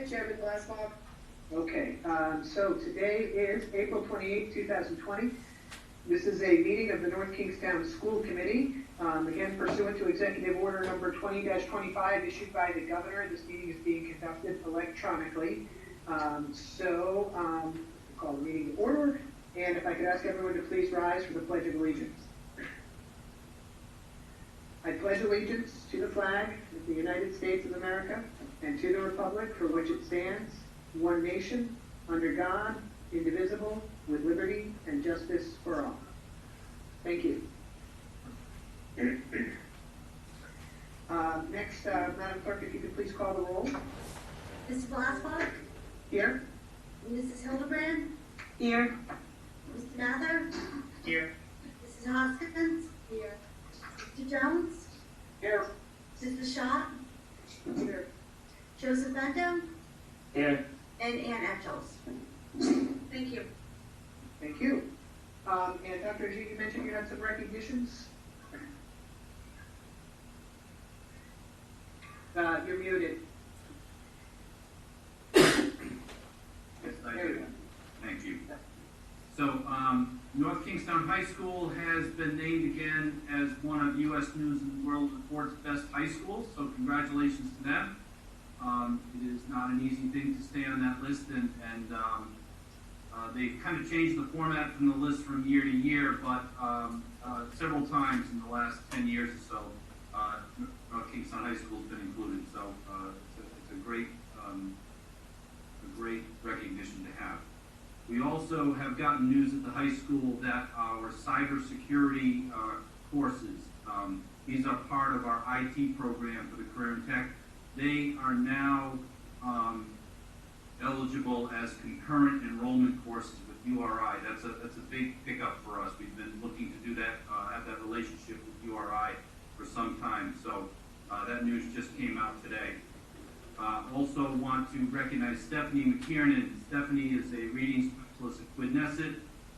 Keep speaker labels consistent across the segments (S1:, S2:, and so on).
S1: Second, Chairman Glassbach.
S2: Okay, so today is April 28, 2020. This is a meeting of the North Kingstown School Committee. Again, pursuant to Executive Order number 20-25 issued by the Governor, this meeting is being conducted electronically. We'll call the meeting to order. And if I could ask everyone to please rise for the Pledge of Allegiance. I pledge allegiance to the flag of the United States of America and to the republic for which it stands, one nation, under God, indivisible, with liberty and justice for all. Thank you. Next, Madam Clerk, if you could please call the roll.
S3: Mr. Glassbach?
S2: Here.
S3: Mrs. Hildebrand?
S2: Here.
S3: Mr. Mather?
S2: Here.
S3: Mrs. Hoskins?
S1: Here.
S3: Mr. Jones?
S2: Here.
S3: Mrs. Shaw?
S1: Here.
S3: Joseph Bento?
S2: Here.
S3: And Ann Etchells.
S1: Thank you.
S2: Thank you. And Dr. G, you mentioned you had some recognitions. You're muted.
S4: Yes, I
S2: There you
S4: do.
S2: go.
S4: Thank you. So, North Kingstown High School has been named again as one of U.S. News and World Report's best high schools, so congratulations to them. It is not an easy thing to stay on that list, and they've kind of changed the format from the list from year to year, but several times in the last 10 years or so, North Kingstown High School has been included, so it's a great recognition to have. We also have gotten news at the high school that our cybersecurity courses, these are part of our IT program for the Career and Tech. They are now eligible as concurrent enrollment courses with URI. That's a big pickup for us. We've been looking to do that, have that relationship with URI for some time. So that news just came out today. Also want to recognize Stephanie McKiernan. Stephanie is a reading specialist at Quidnesset.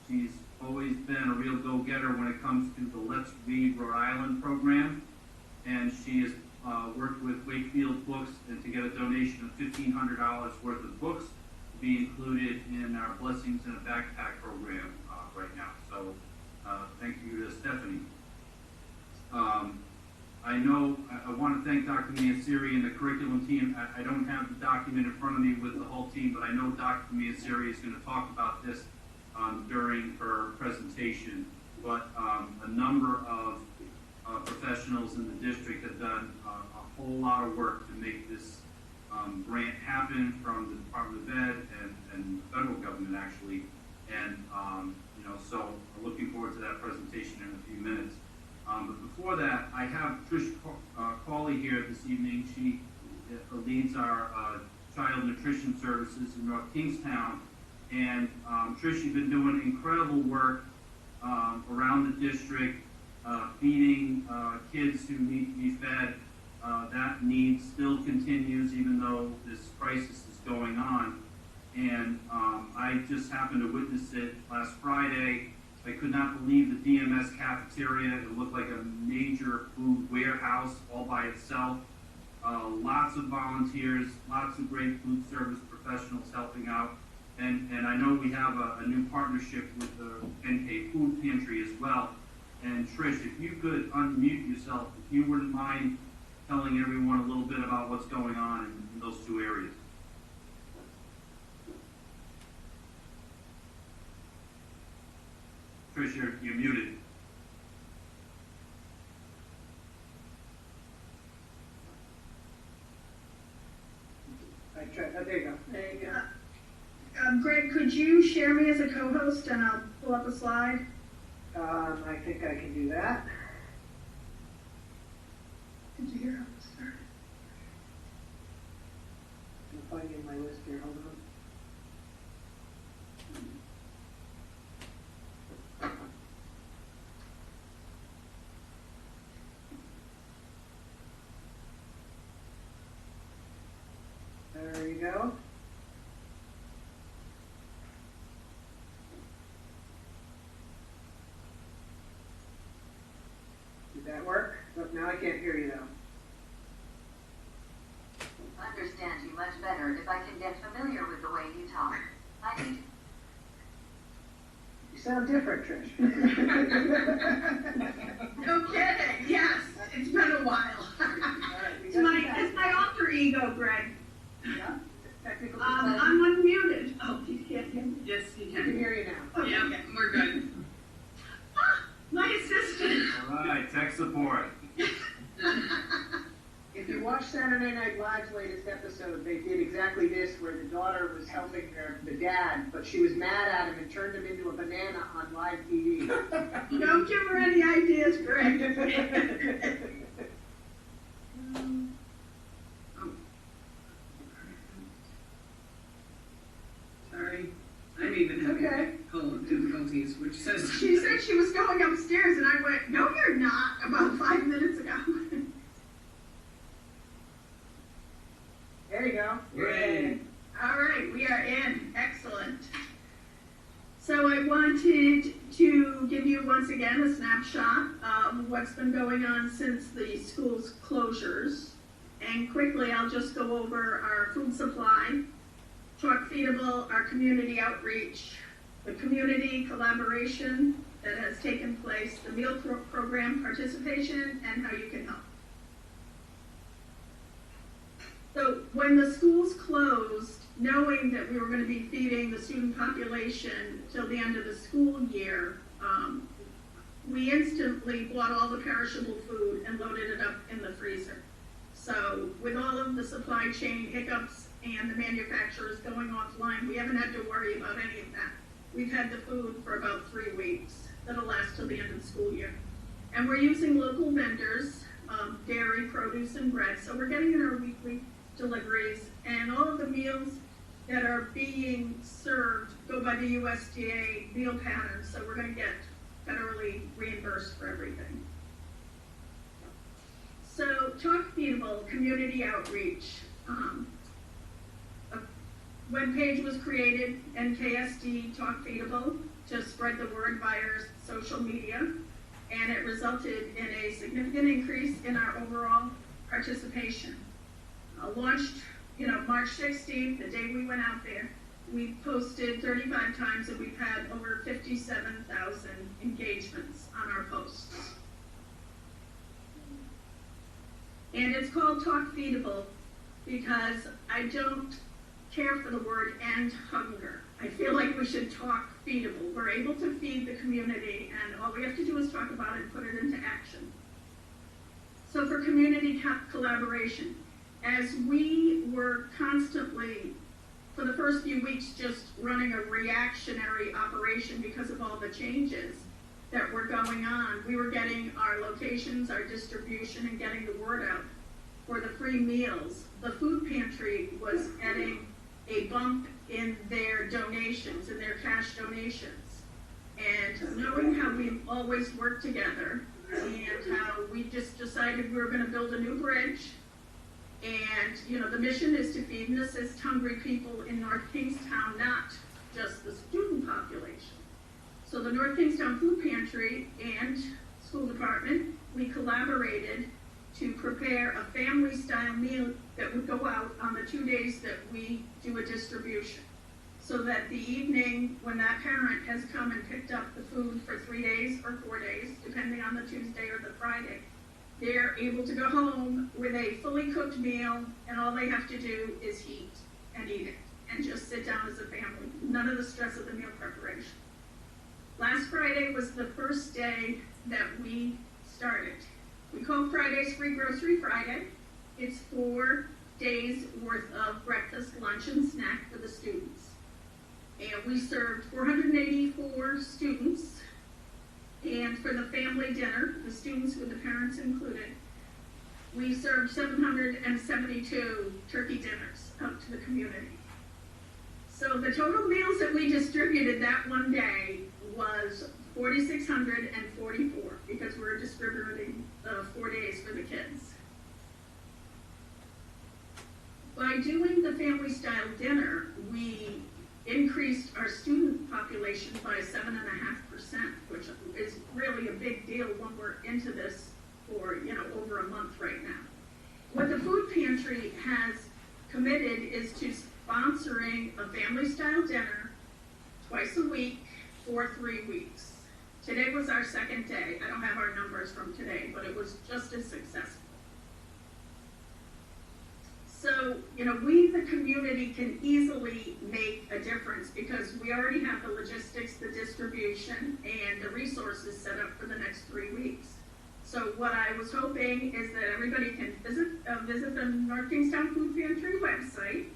S4: She's always been a real go-getter when it comes to the Let's Read Rhode Island program. And she has worked with Wakefield Books and to get a donation of $1,500 worth of books to be included in our Blessings in a Backpack program right now. So thank you to Stephanie. I know I want to thank Dr. Miasiri and the curriculum team. I don't have the document in front of me with the whole team, but I know Dr. Miasiri is going to talk about this during her presentation. But a number of professionals in the district have done a whole lot of work to make this grant happen, from the Department of Ed and the federal government actually. And so we're looking forward to that presentation in a few minutes. But before that, I have Trish Cawley here this evening. She leads our child nutrition services in North Kingstown. And Trish, you've been doing incredible work around the district, feeding kids who need to be fed. That need still continues even though this crisis is going on. And I just happened to witness it last Friday. I could not believe the DMS cafeteria. It looked like a major food warehouse all by itself. Lots of volunteers, lots of great food service professionals helping out. And I know we have a new partnership with the NK Food Pantry as well. And Trish, if you could unmute yourself, if you wouldn't mind telling everyone a little bit about what's going on in those two areas. Trish, you're muted.
S2: There you go.
S1: There you go. Greg, could you share me as a co-host and I'll pull up a slide?
S2: I think I can do that.
S1: Did you hear how it started?
S2: I'm finding my list here. Hold on. There you go. Did that work? Oh, now I can't hear you though.
S5: Understand you much better if I can
S2: sound different, Trish.
S1: No kidding, yes, it's been a while. It's my alter ego, Greg.
S2: Yeah, technical
S1: I'm
S2: difficulty.
S1: unmuted. Oh, you can't hear me?
S5: Yes, you
S2: I can
S5: can.
S2: hear you now.
S1: Oh, yeah, okay.
S5: We're good.
S1: My assistant.
S4: All right, tech support.
S2: If you watch Saturday Night Live's latest episode, they did exactly this, where the daughter was helping the dad, but she was mad at him and turned him into a banana on live TV.
S1: Don't give her any ideas, Greg.
S5: Sorry. I'm even having
S2: Okay.
S5: technical difficulties, which says.
S1: She said she was going upstairs, and I went, no, you're not, about 5 minutes ago.
S2: There you go.
S5: Yay.
S1: All right, we are in. Excellent. So I wanted to give you once again a snapshot of what's been going on since the school's closures. And quickly, I'll just go over our food supply, truck feedable, our community outreach, the community collaboration that has taken place, the meal program participation, and how you can help. So when the schools closed, knowing that we were going to be feeding the student population till the end of the school year, we instantly bought all the perishable food and loaded it up in the freezer. So with all of the supply chain hiccups and the manufacturers going offline, we haven't had to worry about any of that. We've had the food for about 3 weeks. That'll last till the end of the school year. And we're using local vendors, dairy, produce, and bread. So we're getting in our weekly deliveries, and all of the meals that are being served go by the USDA meal patterns, so we're going to get federally reimbursed for everything. So Talk Feedable, community outreach. A webpage was created, NKSD Talk Feedable, to spread the word via social media, and it resulted in a significant increase in our overall participation. Launched, March 16th, the day we went out there. We posted 35 times, and we've had over 57,000 engagements on our posts. And it's called Talk Feedable because I don't care for the word end hunger. I feel like we should talk feedable. We're able to feed the community, and all we have to do is talk about it and put it into action. So for community collaboration, as we were constantly, for the first few weeks, just running a reactionary operation because of all the changes that were going on, we were getting our locations, our distribution, and getting the word out for the free meals. The food pantry was getting a bump in their donations, in their cash donations. And knowing how we've always worked together and how we just decided we were going to build a new bridge. And, the mission is to feed and assist hungry people in North Kingstown, not just the student population. So the North Kingstown Food Pantry and School Department, we collaborated to prepare a family-style meal that would go out on the 2 days that we do a distribution. So that the evening, when that parent has come and picked up the food for 3 days or 4 days, depending on the Tuesday or the Friday, they're able to go home with a fully cooked meal, and all they have to do is heat and eat it, and just sit down as a family. None of the stress of the meal preparation. Last Friday was the first day that we started. We call Fridays Free Grocery Friday. It's 4 days worth of breakfast, lunch, and snack for the students. And we served 484 students. And for the family dinner, the students with the parents included, we served 772 turkey dinners out to the community. So the total meals that we distributed that one day was 4,644 because we're distributing 4 days for the kids. By doing the family style dinner, we increased our student population by 7.5%, which is really a big deal when we're into this for, over a month right now. What the food pantry has committed is to sponsoring a family style dinner twice a week for 3 weeks. Today was our second day. I don't have our numbers from today, but it was just as successful. So, we, the community, can easily make a difference because we already have the logistics, the distribution, and the resources set up for the next 3 weeks. So what I was hoping is that everybody can visit the North Kingstown Food Pantry website,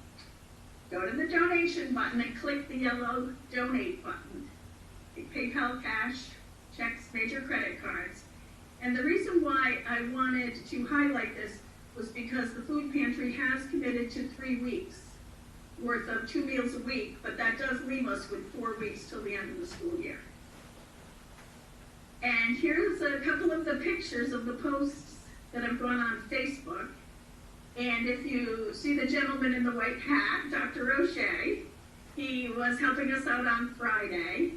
S1: go to the donation button and click the yellow donate button. PayPal, cash, checks, major credit cards. And the reason why I wanted to highlight this was because the food pantry has committed to 3 weeks worth of 2 meals a week, but that does leave us with 4 weeks till the end of the school year. And here's a couple of the pictures of the posts that have gone on Facebook. And if you see the gentleman in the white hat, Dr. O'Shea, he was helping us out on Friday.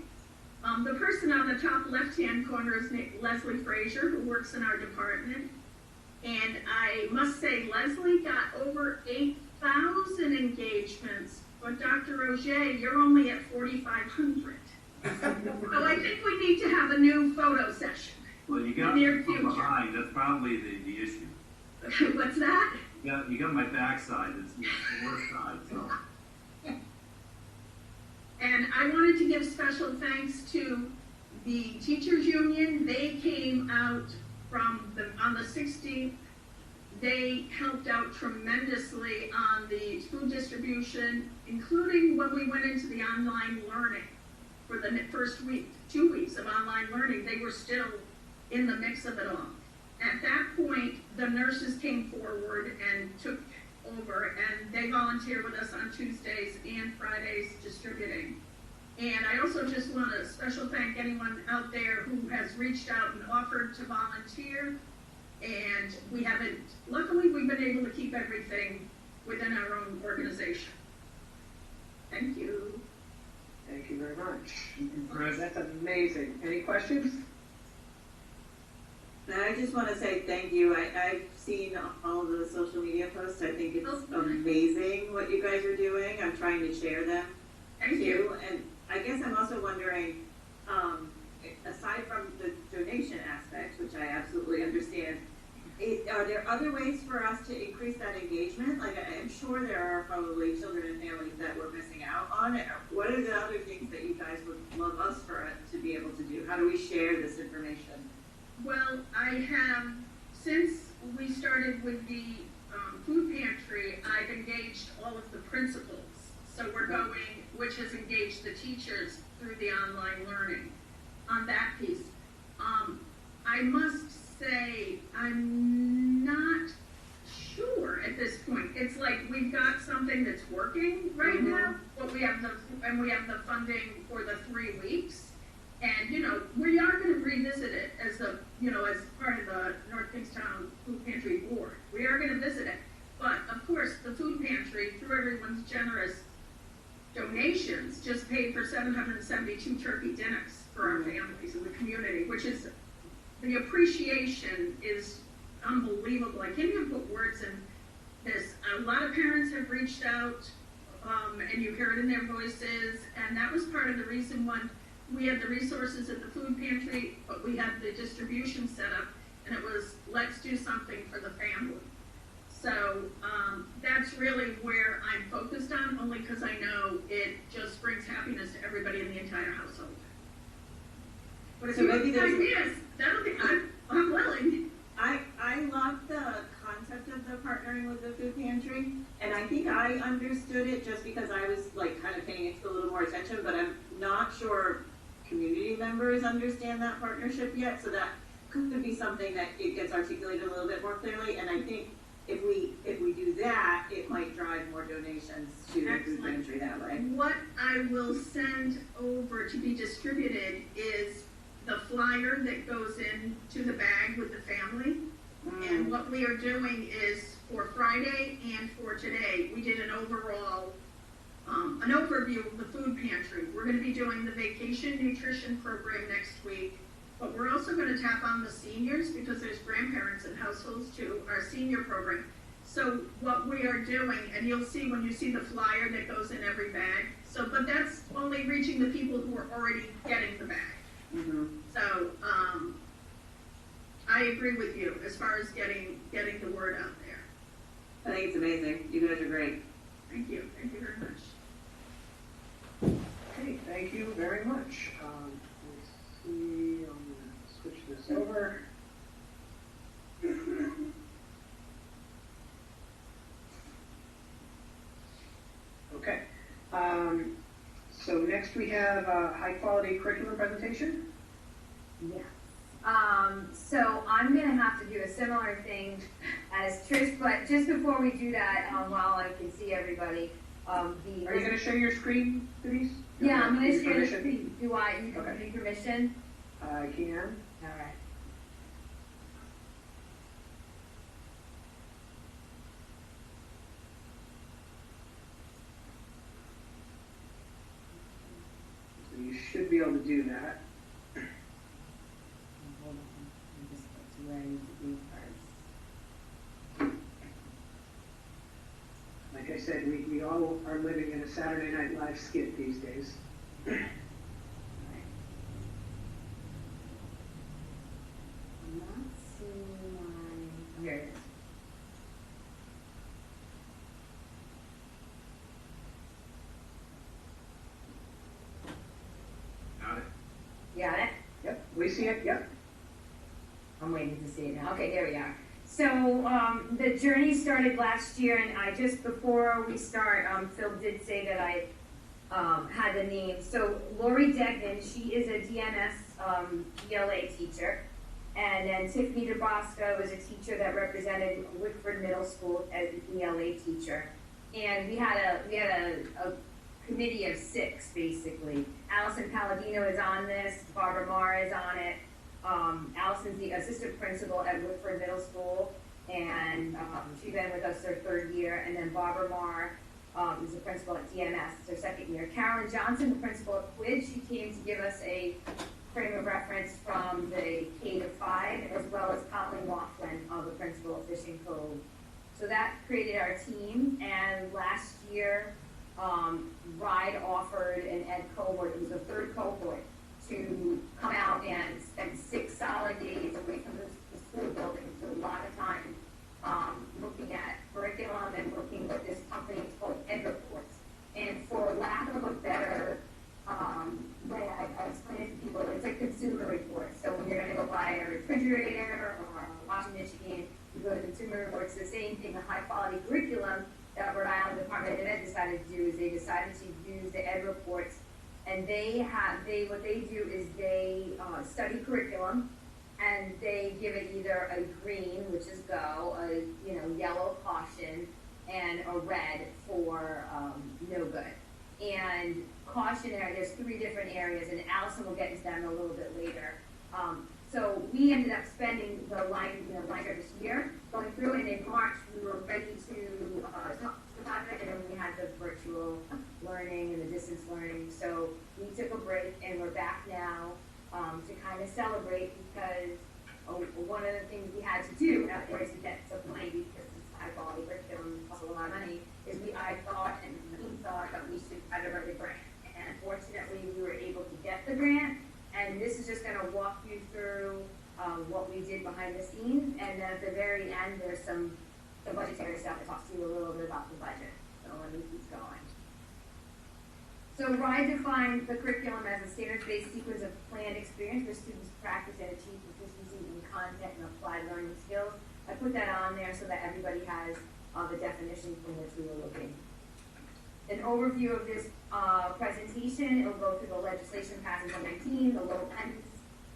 S1: The person on the top left-hand corner is Leslie Frazier, who works in our department. And I must say, Leslie got over 8,000 engagements, but Dr. O'Shea, you're only at 4,500. So I think we need to have a new photo session.
S4: Well, you got me from behind. That's probably the issue.
S1: What's that?
S4: Yeah, you got my backside. It's the worst side. So.
S1: And I wanted to give special thanks to the teachers union. They came out on the 16th. They helped out tremendously on the food distribution, including when we went into the online learning. For the first week, 2 weeks of online learning, they were still in the mix of it all. At that point, the nurses came forward and took over, and they volunteer with us on Tuesdays and Fridays distributing. And I also just want to special thank anyone out there who has reached out and offered to volunteer. And luckily we've been able to keep everything within our own organization. Thank you.
S2: Thank you very much.
S4: Chris?
S2: That's amazing. Any questions?
S6: And I just want to say thank you. I've seen all the social media posts. I think it's amazing what you guys are doing. I'm trying to share them
S1: Thank you.
S6: And I guess I'm also wondering, aside from the donation aspect, which I absolutely understand, are there other ways for us to increase that engagement? Like, I'm sure there are probably children and families that we're missing out on. What are the other things that you guys would love us to be able to do? How do we share this information?
S1: Well, since we started with the food pantry, I've engaged all of the principals. So we're going, which has engaged the teachers through the online learning on that piece. I must say, I'm not sure at this point. It's like we've got something that's working right now, but we have the funding for the 3 weeks. And, we are going to revisit it as as part of the North Kingstown Food Pantry Board. We are going to visit it. But, of course, the food pantry, through everyone's generous donations, just paid for 772 turkey dinners for our families in the community, which is, the appreciation is unbelievable. I can't even put words in this. A lot of parents have reached out, and you hear it in their voices, and that was part of the reason when we had the resources at the food pantry, but we had the distribution set up, and it was, let's do something for the family. So that's really where I'm focused on, only because I know it just brings happiness to everybody in the entire household. But if
S6: So
S1: you
S6: maybe
S1: have
S6: there's-
S1: ideas, I'm willing.
S6: I love the concept of the partnering with the food pantry, and I think I understood it just because I was kind of paying a little more attention, but I'm not sure community members understand that partnership yet, so that could be something that it gets articulated a little bit more clearly, and I think if we do that, it might drive more donations to the food pantry that way.
S1: What I will send over to be distributed is the flyer that goes into the bag with the family. And what we are doing is for Friday and for today, we did an overall, an overview of the food pantry. We're going to be doing the vacation nutrition program next week, but we're also going to tap on the seniors because there's grandparents in households too, our senior program. So what we are doing, and you'll see when you see the flyer that goes in every bag, so, but that's only reaching the people who are already getting the bag.
S6: Mm-hmm.
S1: So, I agree with you as far as getting the word out there.
S6: I think it's amazing. You guys are great.
S1: Thank you very much.
S2: Okay, thank you very much. Let's see, I'm gonna switch this over. Okay, so next we have a high-quality curriculum presentation.
S7: Yes. So I'm gonna have to do a similar thing as Trish, but just before we do that, while I can see everybody,
S2: Are you gonna share your screen, Denise?
S7: Yeah, I'm gonna
S2: Give
S7: share the
S2: permission?
S7: screen. Do I, you
S2: Okay.
S7: give me permission?
S2: I can.
S7: All right.
S2: So you should be able to do that.
S7: Hold on, I just got to where I need to be first.
S2: Like I said, we all are living in a Saturday Night Live skit these days.
S7: All right. I'm not seeing my, here it is.
S4: Got it?
S7: You got it?
S2: Yep, we see it, yep.
S7: I'm waiting to see it now. Okay, there we are. So the journey started last year, and I just before we start, Phil did say that I had the name. So Lori Degnan, she is a DMS ELA teacher, and then Tiffany DeBosco is a teacher that represented Wickford Middle School as an ELA teacher. And we had a committee of 6 basically. Allison Palladino is on this. Barbara Marr is on it. Allison's the assistant principal at Wickford Middle School, and she's been with us her 3rd year. And then Barbara Marr is the principal at DMS, it's her 2nd year. Carolyn Johnson, the principal at Quid, she came to give us a frame of reference from the K-5, as well as Colleen Laughlin, the principal at Fishing Cove. So that created our team, and last year, RIDE offered an ed cohort, it was the 3rd cohort, to come out and spend 6 solid days away from the school building, so a lot of time looking at curriculum and looking at this company, it's called Deliverables. And for lack of a better way, I explain it to people, it's a consumer report. So when you're gonna go buy a refrigerator or a washing machine, you go to consumer reports, the same thing, the high quality curriculum that Rhode Island Department of Ed decided to do is they decided to use the ed reports. And what they do is they study curriculum, and they give it either a green, which is go, a yellow caution, and a red for no good. And cautionary, there's 3 different areas, and Allison will get into them a little bit later. So we ended up spending the line this year going through, and in March we were ready to talk about it, and then we had the virtual learning and the distance learning. So we took a break, and we're back now to kind of celebrate, because one of the things we had to do out there to get some money, because it's high quality curriculum costs a lot of money, is I thought and we thought that we should try to write a grant. And fortunately, we were able to get the grant. And this is just going to walk you through what we did behind the scenes, and then at the very end, there's some budgetary stuff that talks to you a little bit about the budget. So let me keep going. So RIDE defines the curriculum as a standards-based sequence of planned experience where students practice and achieve proficiency in content and applied learning skills. I put that on there so that everybody has the definition from which we were looking. An overview of this presentation, it will go through the legislation passed in 2019, the low ends,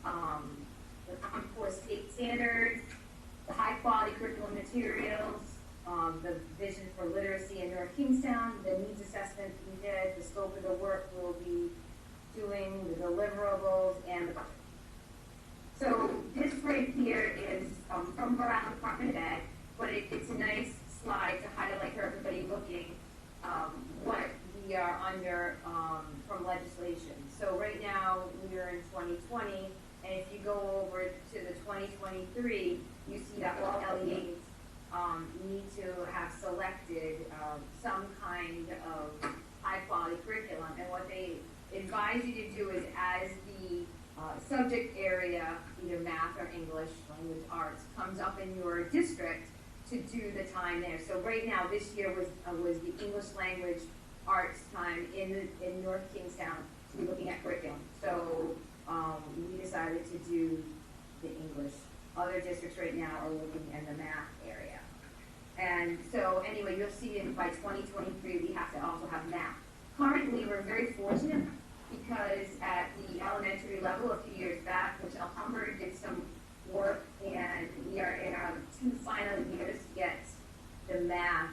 S7: the Common Core state standards, the high quality curriculum materials, the vision for literacy in North Kingstown, the needs assessment we did, the scope of the work we'll be doing, the deliverables, and the budget. So this right here is from Rhode Island Department of Ed, but it's a nice slide to highlight for everybody looking what we are under from legislation. So right now, we are in 2020, and if you go over to the 2023, you see that all LEAs need to selected some kind of high-quality curriculum, and what they advise you to do is, as the subject area, either math or English, language arts, comes up in your district, to do the time there. So right now, this year was the English language arts time in North Kingstown to be looking at curriculum. So we decided to do the English. Other districts right now are looking in the math area. And so anyway, you'll see by 2023, we have to also have math. Currently, we're very fortunate because at the elementary level a few years back, Michelle Humbert did some work, and we are in our 2 final years to get the math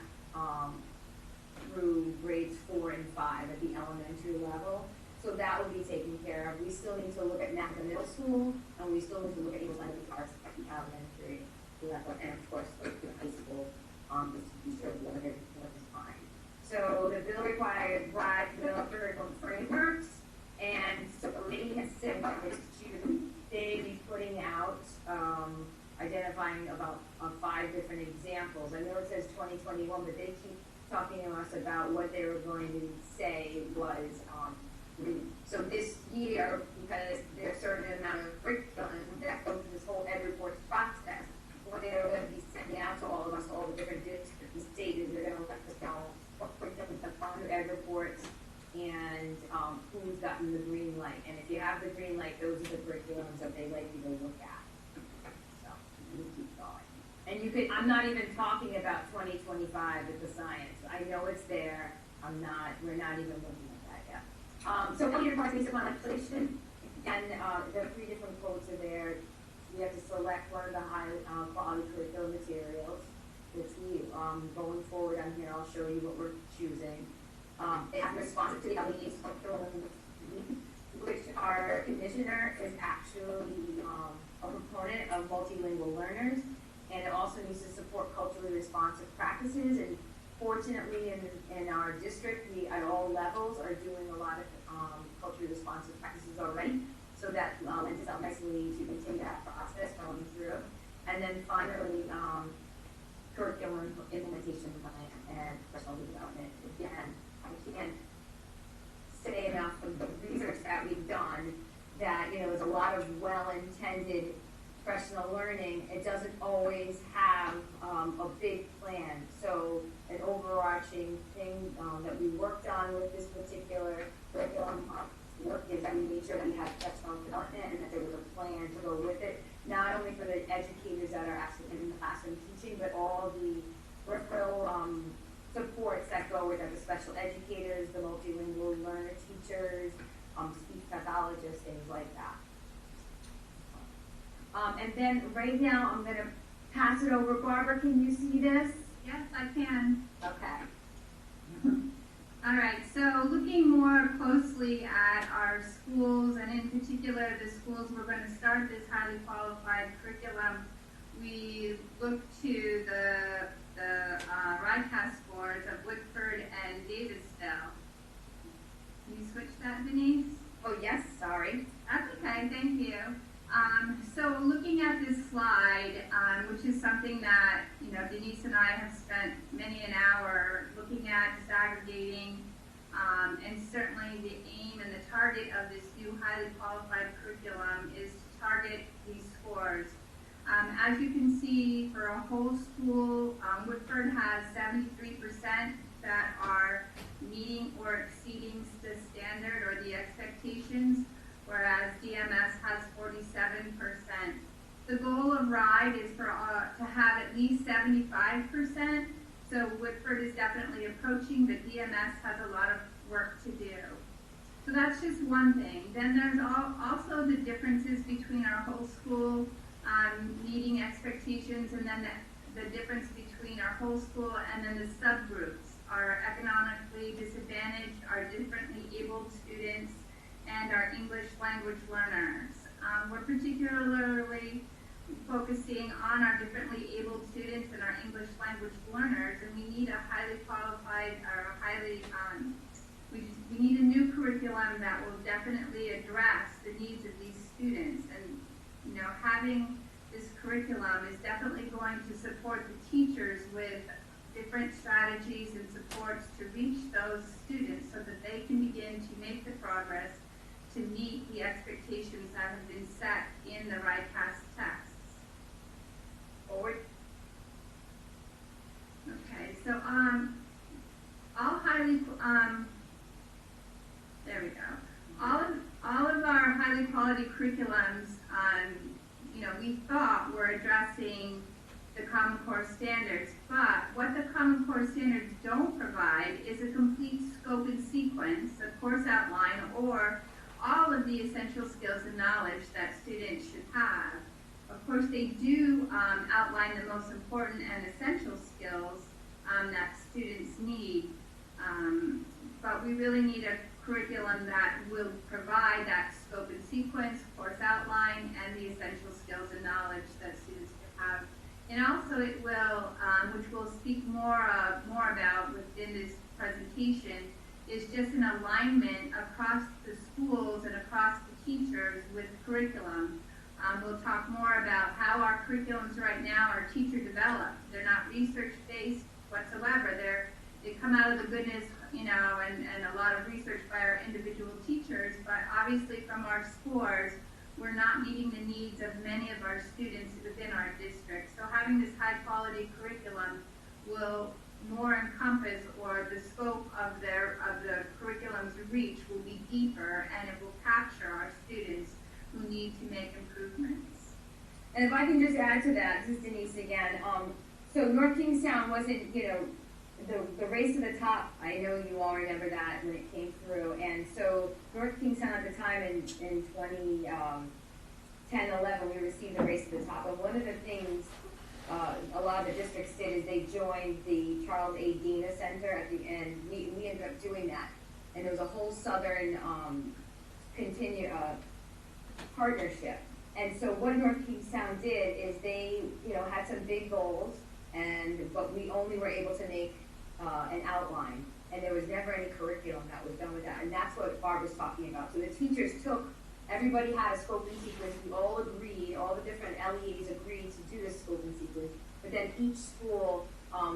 S7: through grades 4 and 5 at the elementary level. So that will be taken care of. We still need to look at math in middle school, and we still need to look at English language arts at the elementary level, and of course, like the high school, just to be sure what is fine. So the bill requires broad curriculum frameworks, and so Lee has said by this June, they will be putting out, identifying about 5 different examples. I know it says 2021, but they keep talking to us about what they were going to say was, so this year, because there's a certain amount of curriculum that goes through this whole ed reports process, what they're going to be sending out to all of us, all the different districts and states, they're going to let us know what curriculum has gone through ed reports and who's gotten the green light. And if you have the green light, those are the curriculums that they like you to look at. So we keep going. And you could, I'm not even talking about 2025 with the science. I know it's there. We're not even looking at that yet. So what your parties of legislation, and the 3 different quotes are there. We have to select one of the high quality curriculum materials, which we, going forward on here, I'll show you what we're choosing. They have responsive to the LEDs, which our commissioner is actually a proponent of multilingual learners, and it also needs to support culturally responsive practices. And fortunately, in our district, we at all levels are doing a lot of culturally responsive practices already. So that lends itself nicely to continue that process going through. And then finally, curriculum implementation plan and professional development. Again, I can't say enough of the research that we've done that, there's a lot of well-intended professional learning. It doesn't always have a big plan. So an overarching thing that we worked on with this particular curriculum work is that we made sure that we had professional development and that there was a plan to go with it, not only for the educators that are actually in the classroom teaching, but all the referral supports that go with it, the special educators, the multilingual learner teachers, speech pathologists, things like that. And then right now I'm going to pass it over. Barbara, can you see this?
S8: Yes, I can.
S7: Okay.
S8: All right, so looking more closely at our schools, and in particular the schools we're going to start this highly qualified curriculum, we look to the RICAS scores of Woodford and Davisville. Can you switch that, Denise?
S7: Oh, yes, sorry.
S8: That's okay, thank you. So looking at this slide, which is something that, Denise and I have spent many an hour looking at, disaggregating, and certainly the aim and the target of this new highly qualified curriculum is to target these scores. As you can see, for a whole school, Woodford has 73% that are meeting or exceeding the standard or the expectations, whereas DMS has 47%. The goal of RIDE is for to have at least 75%, so Woodford is definitely approaching, but DMS has a lot of work to do. So that's just one thing. Then there's also the differences between our whole school meeting expectations, and then the difference between our whole school and then the subgroups. Our economically disadvantaged, our differently abled students, and our English language learners. We're particularly focusing on our differently abled students and our English language learners, and we need a highly qualified or we need a new curriculum that will definitely address the needs of these students. And having this curriculum is definitely going to support the teachers with different strategies and supports to reach those students so that they can begin to make the progress to meet the expectations that have been set in the RICAS tests.
S7: Forward.
S8: Okay, so all highly there we go. All of our highly quality curriculums, we thought were addressing the Common Core standards, but what the Common Core standards don't provide is a complete scope and sequence, a course outline, or all of the essential skills and knowledge that students should have. Of course, they do outline the most important and essential skills that students need, but we really need a curriculum that will provide that scope and sequence, course outline, and the essential skills and knowledge that students can have. And also it will, which we'll speak more about within this presentation, is just an alignment across the schools and across the teachers with curriculum. We'll talk more about how our curriculums right now are teacher developed. They're not research-based whatsoever. They come out of the goodness, and a lot of research by our individual teachers, but obviously from our scores, we're not meeting the needs of many of our students within our district. So having this high quality curriculum will more encompass, or the scope of the curriculum's reach will be deeper, and it will capture our students who need to make improvements.
S7: And if I can just add to that, this is Denise again. So North Kingstown wasn't, the race to the top. I know you all remember that when it came through. And so North Kingstown at the time in 2010, 11, we received the race to the top. And one of the things a lot of the districts did is they joined the Charles A. Dina Center at the end. We ended up doing that. And there was a whole Southern partnership. And so what North Kingstown did is they, had some big goals, but we only were able to make an outline, and there was never any curriculum that was done with that. And that's what Barb was talking about. So the teachers everybody had a scope and sequence. We all agreed, all the different LEAs agreed to do this scope and sequence. But then each school,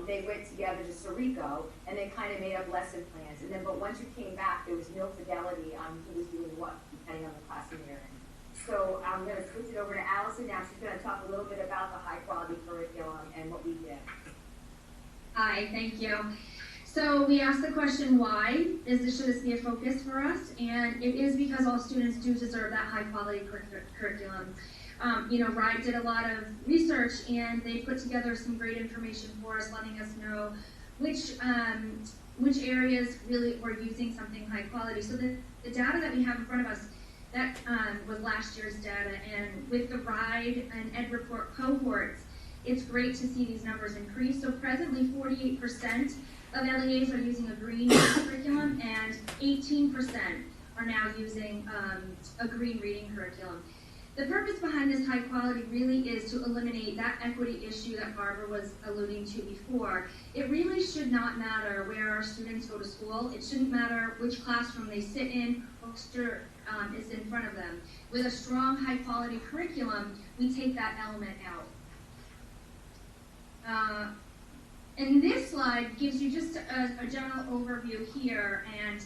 S7: they went together to Curricular, and they kind of made up lesson plans. And then, but once you came back, there was no fidelity on who was doing what, depending on the class and year. So I'm going to switch it over to Allison now. She's going to talk a little bit about the high quality curriculum and what we did.
S9: Hi, thank you. So we asked the question, why should this be a focus for us? And it is because all students do deserve that high quality curriculum. RIDE did a lot of research, and they put together some great information for us, letting us know which areas really were using something high quality. So the data that we have in front of us, that was last year's data, and with the RIDE and Ed Report cohorts, it's great to see these numbers increase. So presently 48% of LEAs are using a green curriculum, and 18% are now using a green reading curriculum. The purpose behind this high quality really is to eliminate that equity issue that Barbara was alluding to before. It really should not matter where our students go to school. It shouldn't matter which classroom they sit in or is in front of them. With a strong high quality curriculum, we take that element out. And this slide gives you just a general overview here, and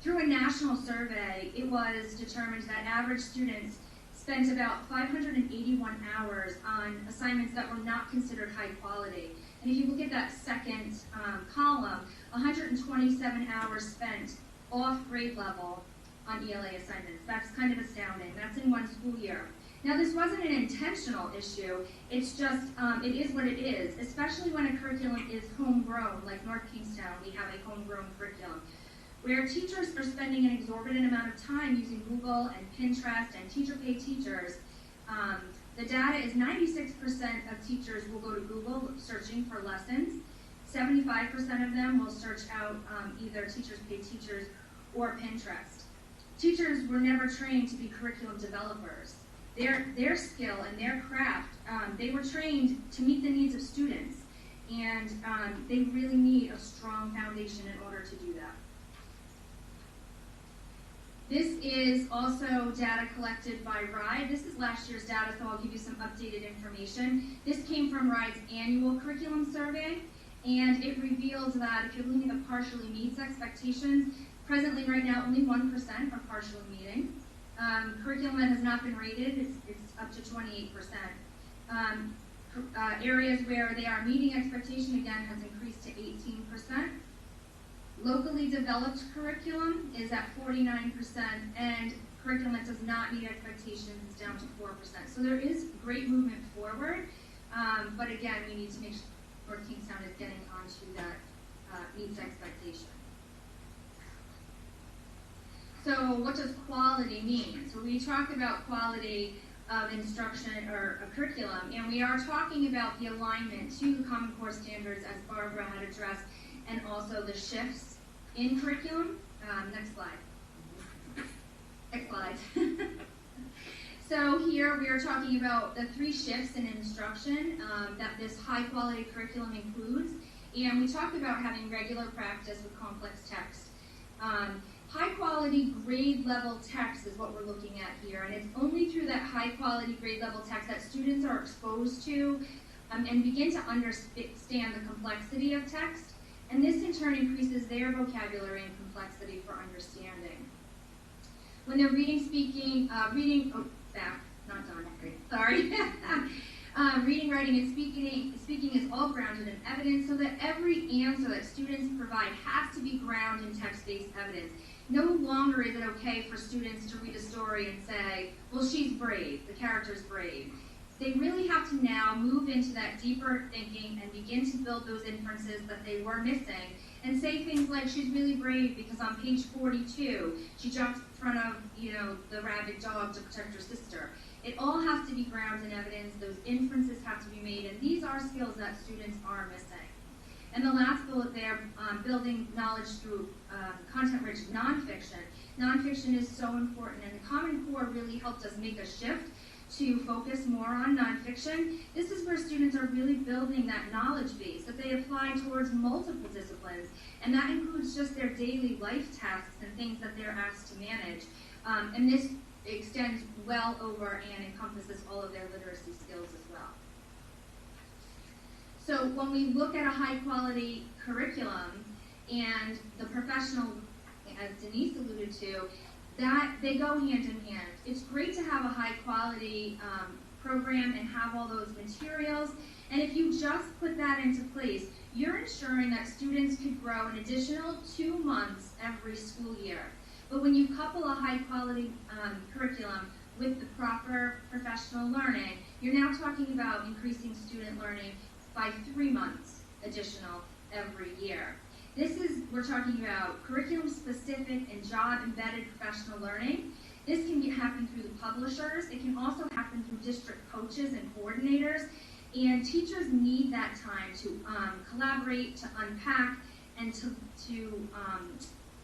S9: through a national survey, it was determined that average students spent about 581 hours on assignments that were not considered high quality. And if you look at that second column, 127 hours spent off grade level on ELA assignments. That's kind of astounding. That's in one school year. Now, this wasn't an intentional issue. It's just, it is what it is, especially when a curriculum is homegrown, like North Kingstown. We have a homegrown curriculum, where teachers are spending an exorbitant amount of time using Google and Pinterest and teacher pay teachers. The data is 96% of teachers will go to Google searching for lessons. 75% of them will search out either teachers pay teachers or Pinterest. Teachers were never trained to be curriculum developers. Their skill and their craft, they were trained to meet the needs of students, and they really need a strong foundation in order to do that. This is also data collected by RIDE. This is last year's data, so I'll give you some updated information. This came from RIDE's annual curriculum survey, And it reveals that if you're looking at the partially meets expectations, presently right now only 1% are partially meeting. Curriculum that has not been rated, it's up to 28%. Areas where they are meeting expectation, again, has increased to 18%. Locally developed curriculum is at 49%, and curriculum that does not meet expectations is down to 4%. So there is great movement forward, but again, we need to make sure Kingstown is getting onto that meets expectation. So what does quality mean? So we talk about quality of instruction or a curriculum, and we are talking about the alignment to the Common Core standards as Barbara had addressed, and also the shifts in curriculum. Next slide. Next slide. So here we are talking about the 3 shifts in instruction that this high quality curriculum includes, and we talked about having regular practice with complex text. High quality grade level text is what we're looking at here, and it's only through that high quality grade level text that students are exposed to and begin to understand the complexity of text, and this in turn increases their vocabulary and complexity for understanding. When they're reading, speaking, reading, writing, and speaking is all grounded in evidence, so that every answer that students provide has to be grounded in text-based evidence. No longer is it okay for students to read a story and say, well, she's brave, the character's brave. They really have to now move into that deeper thinking and begin to build those inferences that they were missing, and say things like, she's really brave because on page 42, she jumped in front of, the rabid dog to protect her sister. It all has to be grounded in evidence, those inferences have to be made, and these are skills that students are missing. And the last bullet there, building knowledge through content-rich nonfiction. Nonfiction is so important, and the Common Core really helped us make a shift to focus more on nonfiction. This is where students are really building that knowledge base that they apply towards multiple disciplines, and that includes just their daily life tasks and things that they're asked to manage. And this extends well over and encompasses all of their literacy skills as well. So when we look at a high quality curriculum and the professional, as Denise alluded to, that they go hand in hand. It's great to have a high quality program and have all those materials, and if you just put that into place, you're ensuring that students could grow an additional 2 months every school year. But when you couple a high quality curriculum with the proper professional learning, you're now talking about increasing student learning by 3 months additional every year. We're talking about curriculum-specific and job-embedded professional learning. This can happen through the publishers. It can also happen through district coaches and coordinators. And teachers need that time to collaborate, to unpack, and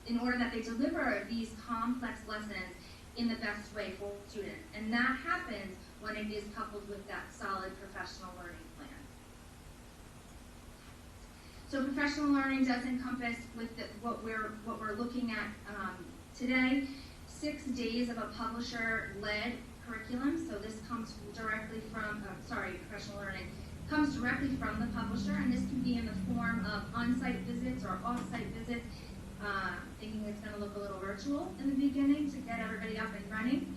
S9: in order that they deliver these complex lessons in the best way for students. And that happens when it is coupled with that solid professional learning plan. So professional learning does encompass with what we're looking at today, 6 days of a publisher-led curriculum. So this comes directly from, professional learning comes directly from the publisher, and this can be in the form of on-site visits or off-site visits. Thinking it's going to look a little virtual in the beginning to get everybody up and running.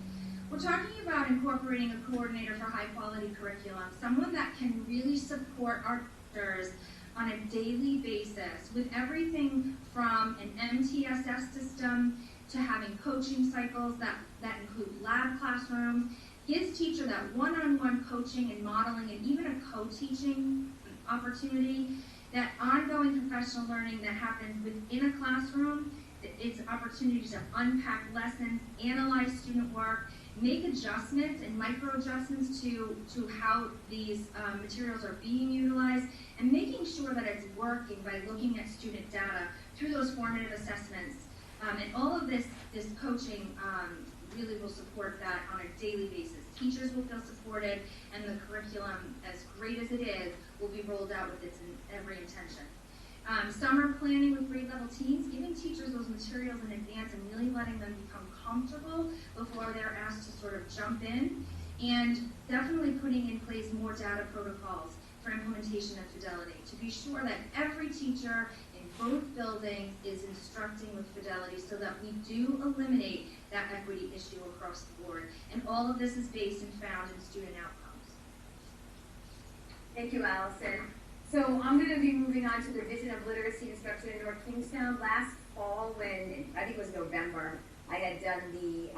S9: We're talking about incorporating a coordinator for high-quality curriculum, someone that can really support our teachers on a daily basis with everything from an Mtss system to having coaching cycles that include lab classrooms, gives teacher that one-on-one coaching and modeling and even a co-teaching opportunity, that ongoing professional learning that happens within a classroom. It's an opportunity to unpack lessons, analyze student work, make adjustments and micro-adjustments to how these materials are being utilized, and making sure that it's working by looking at student data through those formative assessments. And all of this coaching really will support that on a daily basis. Teachers will feel supported, and the curriculum, as great as it is, will be rolled out with its every intention. Summer planning with grade level teams, giving teachers those materials in advance and really letting them become comfortable before they're asked to sort of jump in, and definitely putting in place more data protocols for implementation of fidelity, to be sure that every teacher in both buildings is instructing with fidelity so that we do eliminate that equity issue across the board. And all of this is based and found in student outcomes.
S7: Thank you, Allison. So I'm going to be moving on to the Division of Literacy Instruction in North Kingstown. Last fall, when I think it was November, I had done the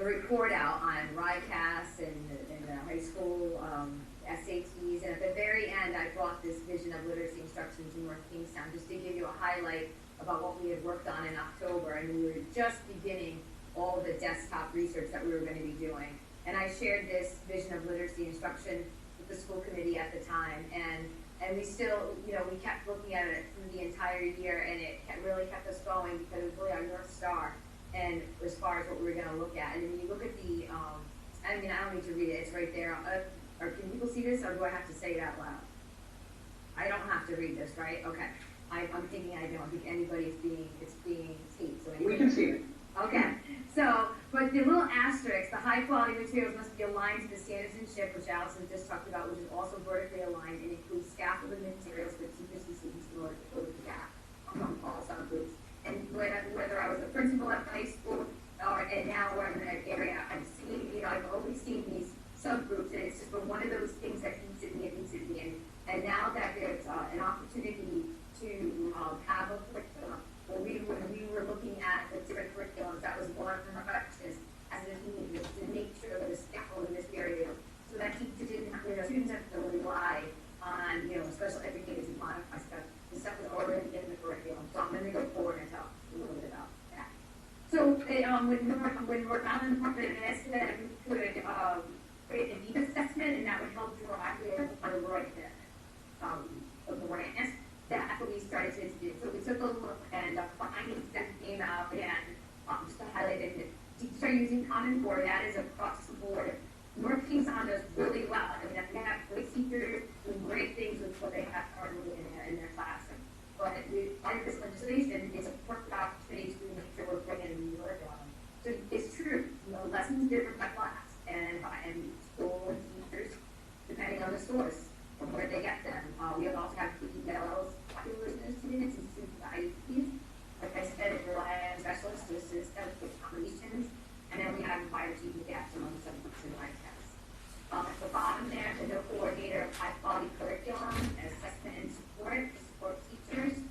S7: report out on RICAS and the high school SATs, and at the very end, I brought this Vision of Literacy Instruction to North Kingstown just to give you a highlight about what we had worked on in October, and we were just beginning all the desktop research that we were going to be doing. And I shared this Vision of Literacy Instruction with the school committee at the time, and we still, you know, we kept looking at it through the entire year, and it really kept us going because it was really our North Star, and as far as what we were going to look at. And when you look at the, I mean, I don't need to read it, it's right there. Or can people see this, or do I have to say it out loud? I don't have to read this, right? Okay. I'm thinking I don't think anybody it's being taped. So
S2: We can see it.
S7: Okay. So, but the little asterisk, the high quality materials must be aligned to the standards and SHIP, which Allison just talked about, which is also vertically aligned and includes scaffolding materials for teachers and students in order to close the gap among all subgroups. And whether I was a principal at high school and now we're in that area, I've seen, you know, I've always seen these subgroups, and it's just been one of those things that keeps it in. And now that there's an opportunity to have a curriculum, when we were looking at the different curriculums, that was one of our questions as a team, was to make sure that the scaffolding is area so that teachers didn't have, you know, students have to rely on, you know, special educators to modify stuff. The stuff is already in the curriculum. So I'm going to go forward and talk a little bit about that. So when we're on the department and asked that we could create a need assessment, and that would help drive the right of the grants. That's what we started to do. So we took a look, and the findings that came out, and just to highlight it, teachers are using Common Core. That is across the board. North Kingstown does really well. I mean, we have great teachers doing great things with what they have currently in their classroom. But part of this legislation is a perfect opportunity to make sure we're bringing a new curriculum. So it's true, you know, lessons differ by class and school and teachers, depending on the source from where they get them. We also have PELs, popular students, and students with IEPs. Like I said, it relies on specialists to assist them with accommodations. And then we have required teaching gaps among subgroups and LICAS. At the bottom there, the coordinator of high quality curriculum, assessment and support teachers.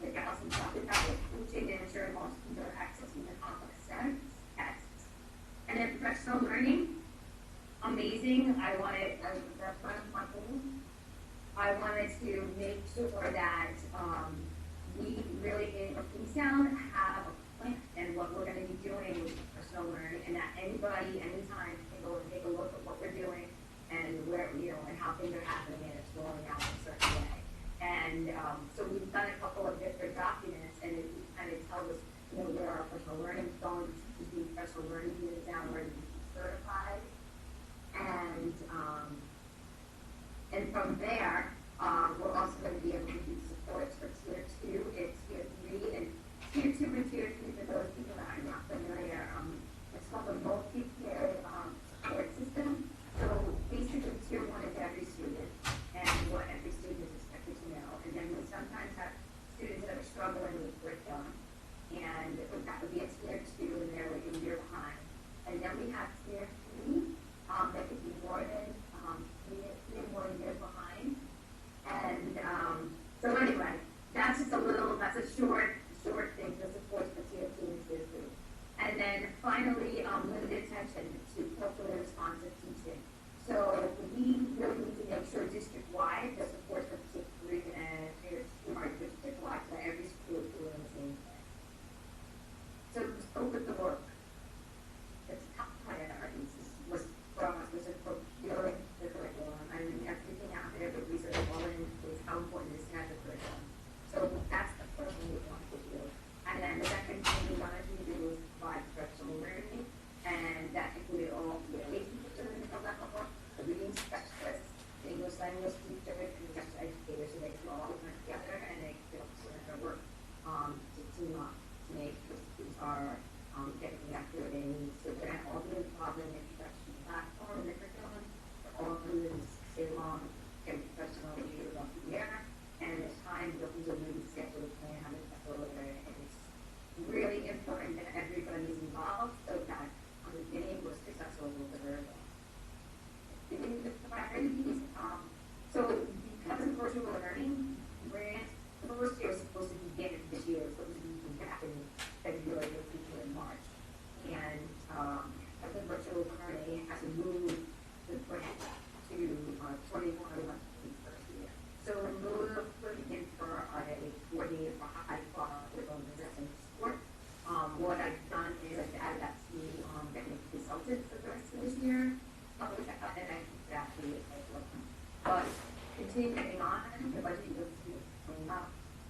S7: Like Allison talked about, with coaching and ensuring all students are accessing the complex texts. And then professional learning, amazing. I wanted to make sure that we really in Kingstown have a plan and what we're going to be doing with personal learning, and that anybody, anytime, can go and take a look at what we're doing and where, you know, and how things are happening, and it's rolling out in a certain way. And so we've done a couple of different documents, and it kind of tells us, you know, where our personal learning is going, to be professional learning units down where to be certified, and from there, we're also going to be able to do supports for tier 2, it's tier 3, and tier 2 and tier 3, for those people that are not familiar, it's called the multi-tier support system. So basically, tier 1 is every student and what every student is expected to know, and then we sometimes have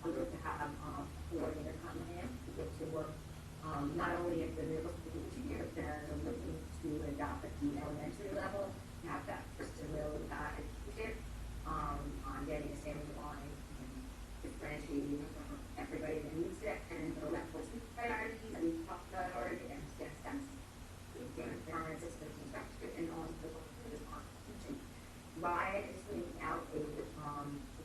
S7: I'd like to have, a coordinator come in to get to work, not only at the middle school year, but then looking to adopt at the elementary level, have that person really, educated, on getting a standard line and differentiating from everybody that needs it, and the levels of priorities that we've talked about already, and yes, that's the environment systems instruction, and also the teaching. By issuing out a,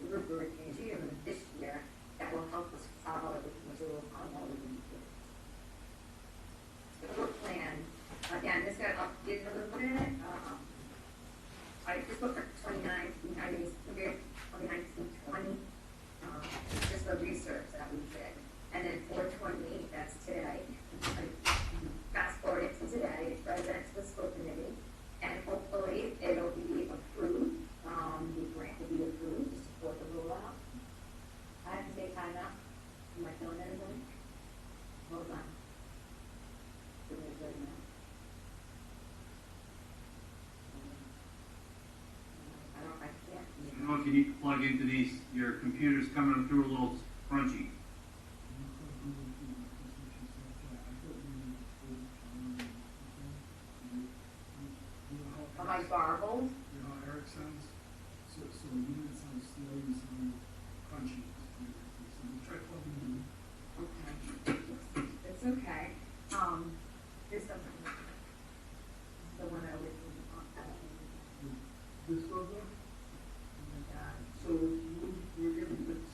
S7: rubric in June this year, that will help us follow the material on all of these kids. The work plan, again, this got updated a little bit, I just looked at 2019, I mean, 2019, 20, just the research that we did. And then 428, that's today. Fast forward it to today, it presents the school committee, and hopefully it'll be approved. The grant will be approved to support the rollout. I have to take time out. Am I feeling anything? Hold on. Give me a good minute. I can't.
S4: I don't know if you need to plug into these, your computer's coming through a little crunchy.
S7: Am I garbled?
S10: You know how Eric sounds? So the unit sounds slow, you sound crunchy. So try plugging in.
S7: Okay. It's okay. This doesn't work. This is the one I was on.
S10: This goes up?
S7: Oh my God.
S10: So we're getting this.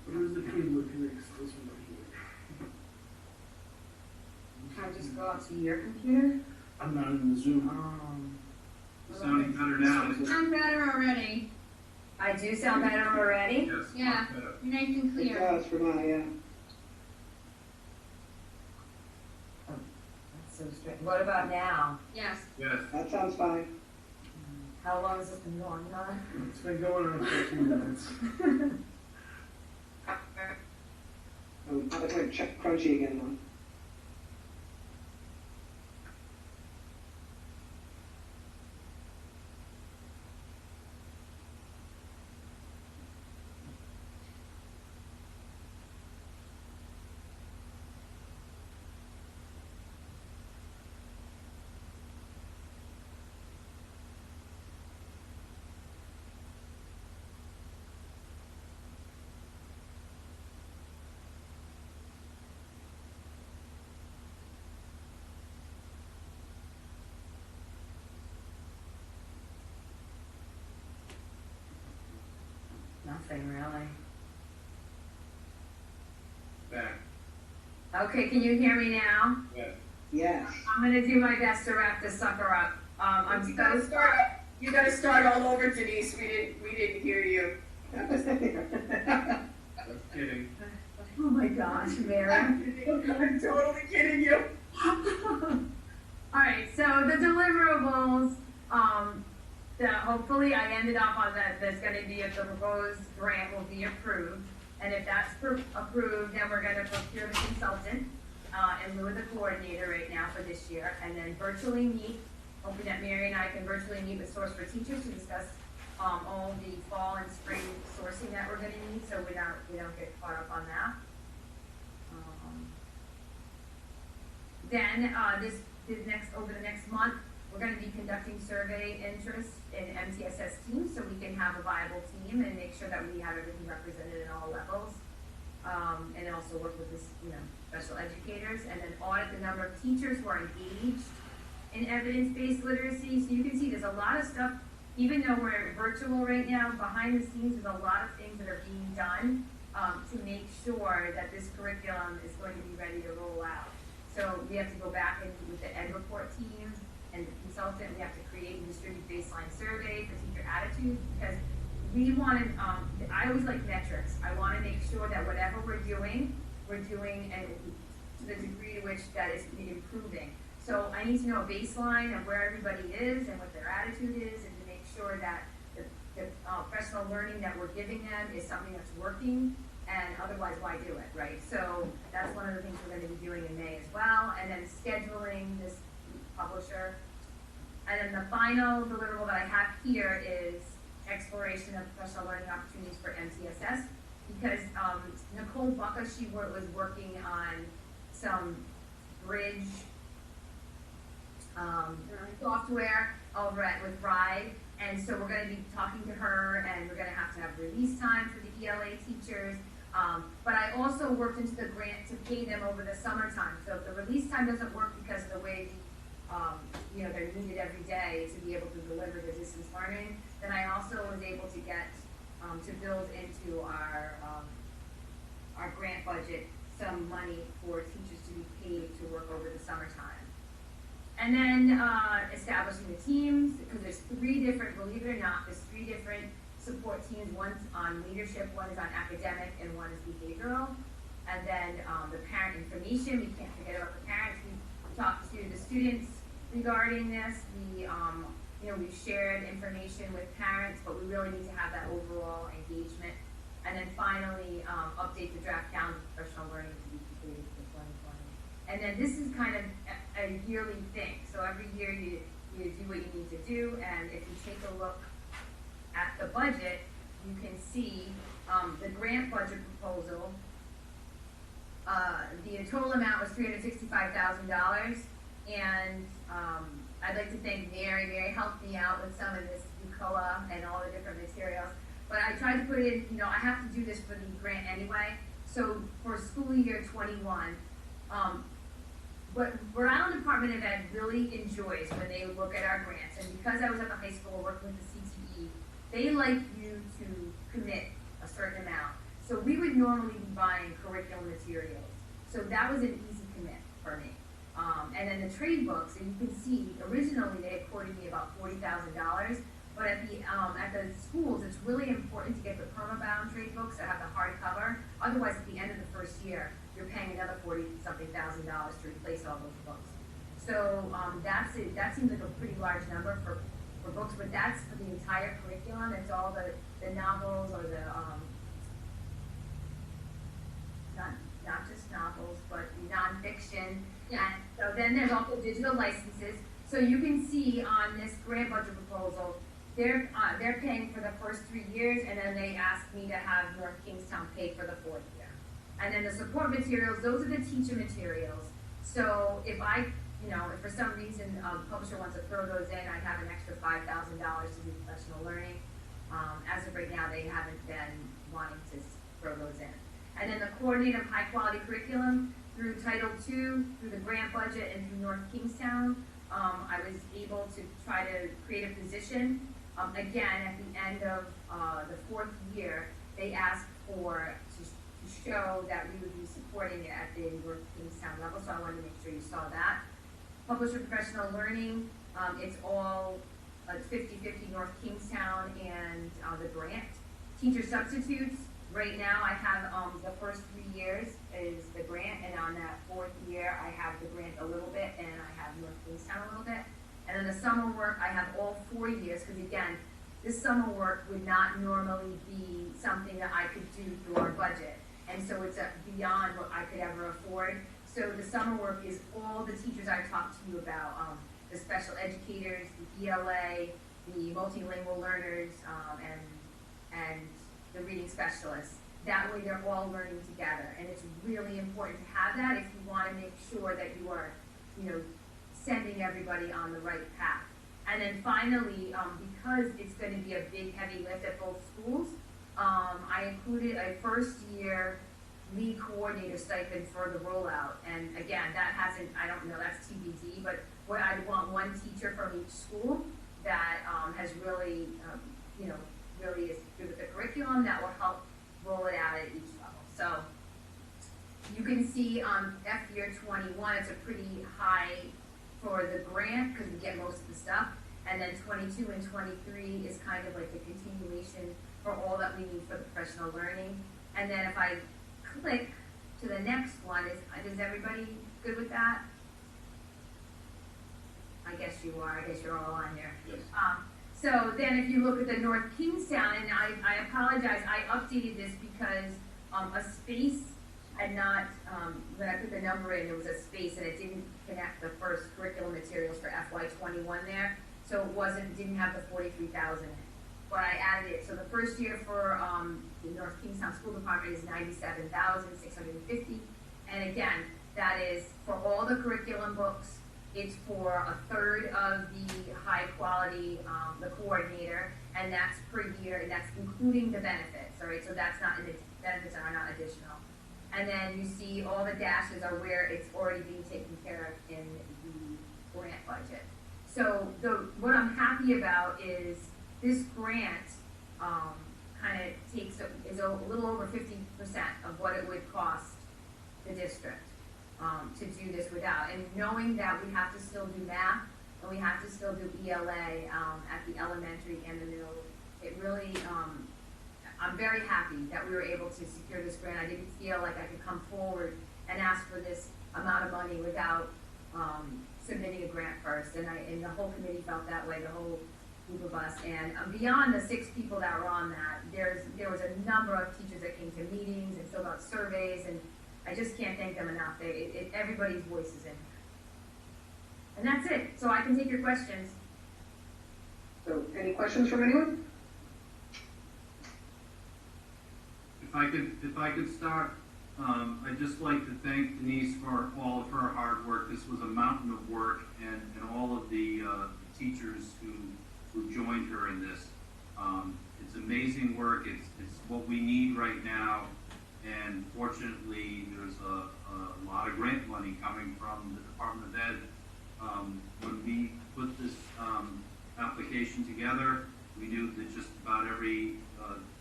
S10: Where's the cable that connects this one right here?
S7: Can I just go out to your computer?
S10: I'm not in the Zoom.
S4: Sounding better now.
S9: Sound better already.
S7: I do sound better already?
S4: Yes.
S9: Yeah.
S4: much better.
S9: You're nice and
S2: It
S9: clear.
S2: does for now, yeah.
S7: That's so strange. What about now?
S9: Yes.
S4: Yes.
S2: That sounds fine.
S7: How long has this been going on?
S10: It's been going on for a few minutes.
S2: Oh, I'm gonna check Crunchy again though.
S7: Nothing really.
S4: Back.
S7: Okay, can you hear me now?
S4: Yes.
S2: Yes.
S7: I'm gonna do my best to wrap this sucker up.
S11: You gotta start. You gotta start all over, Denise. We didn't hear you.
S4: Just kidding.
S7: Oh my gosh, Mary.
S11: I'm totally kidding you.
S7: All right, so the deliverables, hopefully I ended up on that, there's gonna be, if the proposed grant will be approved. And if that's approved, then we're gonna procure the consultant, in lieu of the coordinator right now for this year. And then virtually meet, hoping that Mary and I can virtually meet with Source for Teachers to discuss, all the fall and spring sourcing that we're gonna need, so we don't get caught up on that. Then, over the next month, we're gonna be conducting survey interest in MTSS teams, so we can have a viable team and make sure that we have everything represented in all levels. And also work with this, special educators, and then audit the number of teachers who are engaged in evidence-based literacy. So you can see there's a lot of stuff, even though we're virtual right now, behind the scenes, there's a lot of things that are being done, to make sure that this curriculum is going to be ready to roll out. So we have to go back and meet with the ed report team and the consultant. We have to create and distribute baseline surveys for teacher attitudes, because we want to, I always like metrics. I want to make sure that whatever we're doing and to the degree to which that is improving. So I need to know a baseline of where everybody is and what their attitude is, and to make sure that the professional learning that we're giving them is something that's working, and otherwise why do it, right? So that's one of the things we're going to be doing in May as well. And then scheduling this publisher. And then the final deliverable that I have here is exploration of professional learning opportunities for MTSS, because Nicole Bucka, was working on some bridge software over with RIDE, and so we're going to be talking to her, and we're going to have release time for the ELA teachers. But I also worked into the grant to pay them over the summertime. So if the release time doesn't work because of the way they're needed every day to be able to deliver the distance learning, then I also was able to get to build into our grant budget some money for teachers to be paid to work over the summertime. And then establishing the teams, because there's three different, believe it or not, there's three different support teams. One's on leadership, one is on academic, and one is behavioral. And then the parent information, we can't forget about the parents. We talked to the students regarding this. We've shared information with parents, but we really need to have that overall engagement. And then finally, update the draft calendar for professional learning to be completed for 2020. And then this is kind of a yearly thing. So every year you do what you need to do, and if you take a look at the budget, you can see the grant budget proposal. The total amount was $365,000, and I'd like to thank Mary. Mary helped me out with some of this UCOA and all the different materials. But I tried to put it in, I have to do this for the grant anyway. So for school year 21, what Rhode Island Department of Ed really enjoys when they look at our grants, and because I was at the high school working with the CTE, they like you to commit a certain amount. So we would normally be buying curriculum materials. So that was an easy commit for me. And then the trade books, and you can see, originally they had quoted me about $40,000, but at the schools, it's really important to get the permabound trade books that have the hardcover. Otherwise, at the end of the first year, you're paying another $40-something thousand to replace all those books. So that seems like a pretty large number for books, but that's for the entire curriculum. It's all the novels or the not just novels, but the nonfiction. Yeah. And so then there's also digital licenses. So you can see on this grant budget proposal, they're paying for the first 3 years, and then they asked me to have North Kingstown pay for the 4th year. And then the support materials, those are the teacher materials. So if if for some reason a publisher wants to throw those in, I'd have an extra $5,000 to do professional learning. As of right now, they haven't been wanting to throw those in. And then the coordinator of high quality curriculum through Title II, through the grant budget, and through North Kingstown, I was able to try to create a position. Again, at the end of the 4th year, they asked to show that we would be supporting it at the North Kingstown level, so I wanted to make sure you saw that. Publisher professional learning, it's all 50-50 North Kingstown and the grant. Teacher substitutes, right now I have the first 3 years is the grant, and on that 4th year I have the grant a little bit, and I have North Kingstown a little bit. And then the summer work, I have all 4 years, because again, this summer work would not normally be something that I could do through our budget. And so it's beyond what I could ever afford. So the summer work is all the teachers I talked to you about, the special educators, the ELA, the multilingual learners, and the reading specialists. That way they're all learning together. And it's really important to have that if you want to make sure that you are, sending everybody on the right path. And then finally, because it's going to be a big, heavy lift at both schools, I included a first-year lead coordinator stipend for the rollout. And again, that hasn't, I don't know, that's TBD, but what I want one teacher from each school that has really, really is good with the curriculum that will help roll it out at each level. So you can see on F year 21, it's a pretty high for the grant because we get most of the stuff. And then 22 and 23 is kind of like the continuation for all that we need for the professional learning. And then if I click to the next one, is everybody good with that? I guess you are. I guess you're all on there.
S4: Yes.
S7: So then if you look at the North Kingstown, and I apologize, I updated this because a space had not, when I put the number in, there was a space and it didn't connect the first curriculum materials for FY21 there, so it didn't have the 43,000 in it. But I added it, so the first year for, the North Kingstown School Department is 97,650. And again, that is for all the curriculum books, it's for a third of the high quality, the coordinator, and that's per year, and that's including the benefits, all right, so that's not, benefits are not additional. And then you see all the dashes are where it's already being taken care of in the grant budget. So what I'm happy about is this grant, is a little over 50% of what it would cost the district, to do this without. And knowing that we have to still do math, and we have to still do ELA, at the elementary and the middle, it really, I'm very happy that we were able to secure this grant. I didn't feel like I could come forward and ask for this amount of money without, submitting a grant first, and the whole committee felt that way, the whole group of us. And beyond the 6 people that were on that, there was a number of teachers that came to meetings and filled out surveys, and I just can't thank them enough. Everybody's voice is in here. And that's it. So I can take your questions.
S2: So, any questions from anyone?
S4: If I could start, I'd just like to thank Denise for all of her hard work. This was a mountain of work, and all of the teachers who joined her in this. It's amazing work. It's what we need right now, and fortunately, there's a lot of grant money coming from the Department of Ed. When we put this application together, we knew that just about every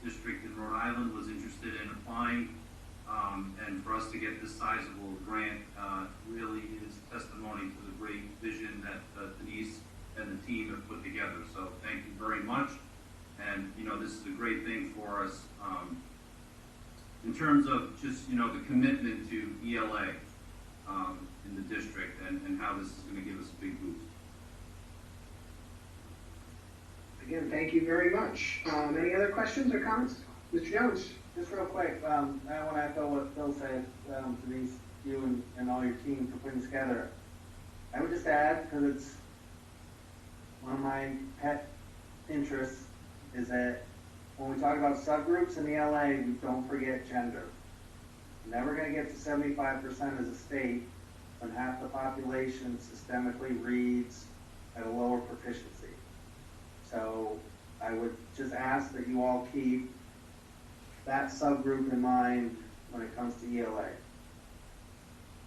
S4: district in Rhode Island was interested in applying, and for us to get this sizable grant really is testimony to the great vision that Denise and the team have put together. So thank you very much. And this is a great thing for us in terms of just the commitment to ELA in the district, and how this is going to give us a big boost.
S2: Again, thank you very much. Any other questions or comments? Mr. Jones?
S12: Just real quick, I want to echo what Phil said, Denise, you and all your team for putting this together. I would just add, because it's one of my pet interests, is that when we talk about subgroups in the LA, we don't forget gender. We're never going to get to 75% as a state when half the population systemically reads at a lower proficiency. So I would just ask that you all keep that subgroup in mind when it comes to ELA.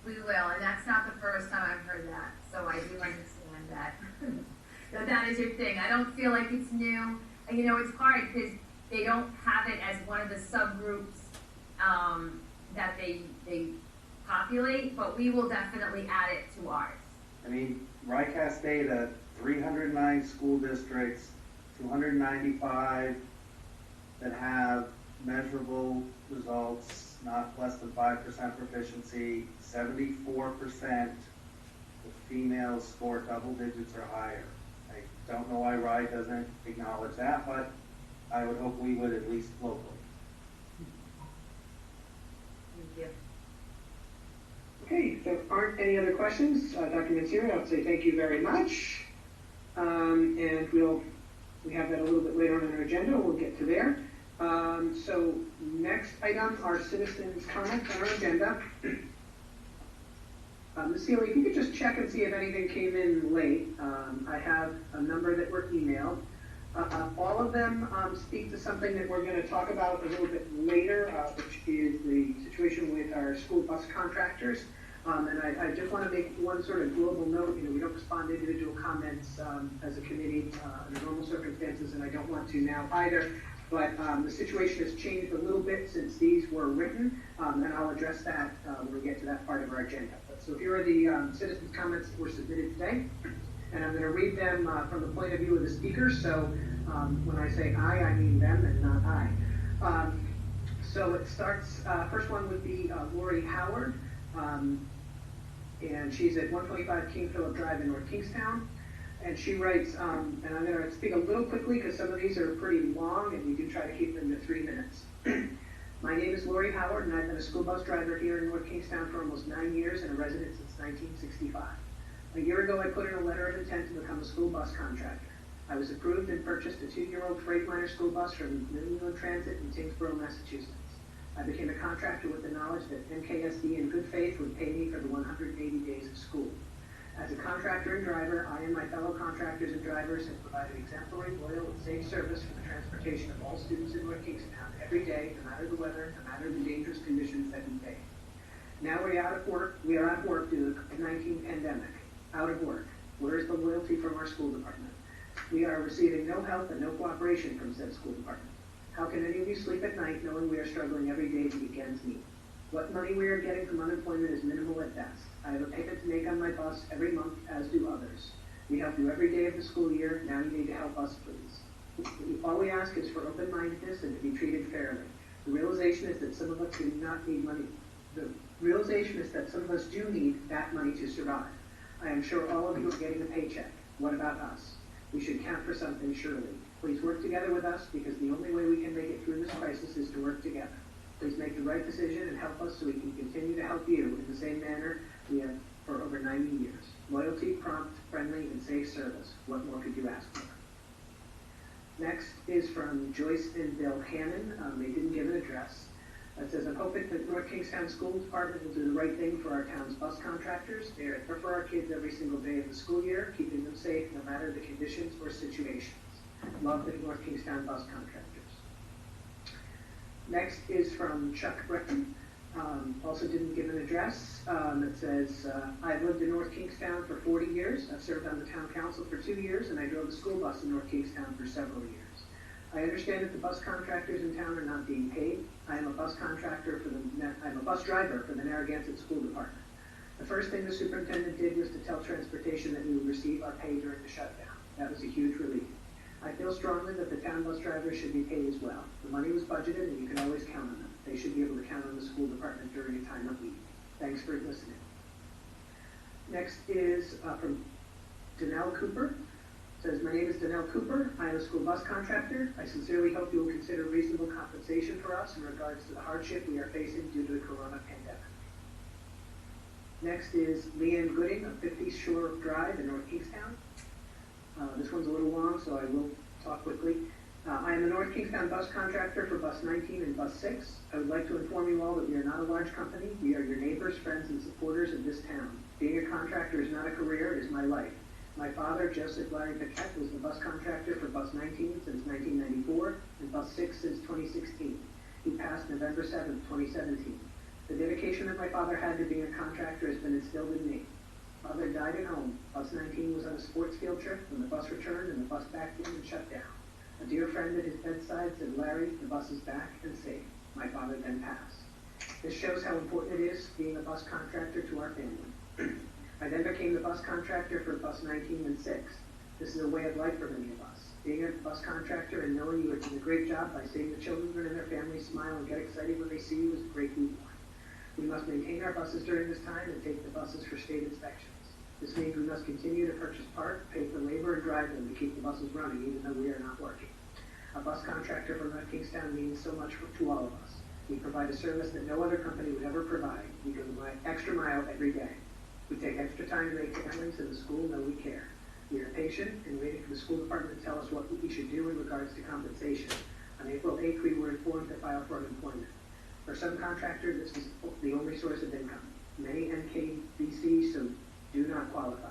S7: We will, and that's not the first time I've heard that, so I do understand that. So that is your thing. I don't feel like it's new. And it's hard because they don't have it as one of the subgroups that they populate, but we will definitely add it to ours.
S12: I mean, RICAS data, 309 school districts, 295 that have measurable results, not less than 5% proficiency, 74% of females score double digits or higher. I don't know why RIE doesn't acknowledge that, but I would hope we would, at least locally.
S7: Thank you.
S2: Okay, if there aren't any other questions, Dr. Mtss, I'll say thank you very much. And we have that a little bit later on in our agenda. We'll get to there. So next item are citizens' comments on our agenda. Ms. Sealy, if you could just check and see if anything came in late. I have a number that were emailed. All of them speak to something that we're going to talk about a little bit later, which is the situation with our school bus contractors. And I just want to make one sort of global note. We don't respond to individual comments as a committee under normal circumstances, and I don't want to now either. But the situation has changed a little bit since these were written, and I'll address that when we get to that part of our agenda. So here are the citizens' comments that were submitted today, and I'm going to read them from the point of view of the speakers. So when I say I mean them and not I. So it starts, first one would be Lori Howard, and she's at 125 King Philip Drive in North Kingstown. And she writes, and I'm going to speak a little quickly because some of these are pretty long, and we do try to keep them to 3 minutes. My name is Lori Howard, and I've been a school bus driver here in North Kingstown for almost 9 years and a resident since 1965. A year ago, I put in a letter of intent to become a school bus contractor. I was approved and purchased a 2-year-old Freightliner school bus from New England Transit in Tingsboro, Massachusetts. I became a contractor with the knowledge that MKSD in good faith would pay me for the 180 days of school. As a contractor and driver, I and my fellow contractors and drivers have provided exemplary, loyal, and safe service for the transportation of all students in North Kingstown every day, no matter the weather, no matter the dangerous conditions that we face. Now we are out of work due to the COVID-19 pandemic. Out of work. Where is the loyalty from our school department? We are receiving no help and no cooperation from said school department. How can any of you sleep at night knowing we are struggling every day to get ends meet? What money we are getting from unemployment is minimal at best. I have a payment to make on my bus every month, as do others. We help you every day of the school year. Now you need to help us, please. All we ask is for open-mindedness and to be treated fairly. The realization is that some of us do not need money. The realization is that some of us do need that money to survive. I am sure all of you are getting a paycheck. What about us? We should count for something, surely. Please work together with us, because the only way we can make it through this crisis is to work together. Please make the right decision and help us so we can continue to help you in the same manner we have for over 90 years. Loyalty, prompt, friendly, and safe service. What more could you ask for? Next is from Joyce and Bill Hannon. They didn't give an address. It says, I'm hoping that North Kingstown School Department will do the right thing for our town's bus contractors. They are there for our kids every single day of the school year, keeping them safe no matter the conditions or situations. Love the North Kingstown bus contractors. Next is from Chuck Breton. Also didn't give an address. It says, I've lived in North Kingstown for 40 years. I've served on the town council for 2 years, and I drove a school bus in North Kingstown for several years. I understand that the bus contractors in town are not being paid. I am a bus contractor I'm a bus driver for the Narragansett School Department. The first thing the superintendent did was to tell transportation that we would receive our pay during the shutdown. That was a huge relief. I feel strongly that the town bus drivers should be paid as well. The money was budgeted and you can always count on them. They should be able to count on the school department during a time of need. Thanks for listening. Next is from Danelle Cooper. It says, my name is Danelle Cooper. I am a school bus contractor. I sincerely hope you will consider reasonable compensation for us in regards to the hardship we are facing due to the corona pandemic. Next is Leanne Gooding of 50 Shore Drive in North Kingstown. This one's a little long, so I will talk quickly. I am a North Kingstown bus contractor for Bus 19 and Bus 6. I would like to inform you all that we are not a large company. We are your neighbors, friends, and supporters of this town. Being a contractor is not a career, it is my life. My father, Joseph Larry Paquette, was the bus contractor for Bus 19 since 1994 and Bus 6 since 2016. He passed November 7, 2017. The dedication that my father had to being a contractor has been instilled in me. Father died at home. Bus 19 was on a sports field trip when the bus returned and the bus backed in and shut down. A dear friend at his bedside said, Larry, the bus is back and safe. My father then passed. This shows how important it is being a bus contractor to our family. I then became the bus contractor for Bus 19 and 6. This is a way of life for many of us. Being a bus contractor and knowing you are doing a great job by seeing the children and their families smile and get excited when they see you is a great reward. We must maintain our buses during this time and take the buses for state inspections. This means we must continue to purchase parts, pay for labor, and drive them to keep the buses running even though we are not working. A bus contractor from North Kingstown means so much to all of us. We provide a service that no other company would ever provide. We go the extra mile every day. We take extra time to make families and the school know we care. We are patient and waiting for the school department to tell us what we should do in regards to compensation. On April 8th, we were informed to file for unemployment. For some contractors, this is the only source of income. Many NKBCs do not qualify.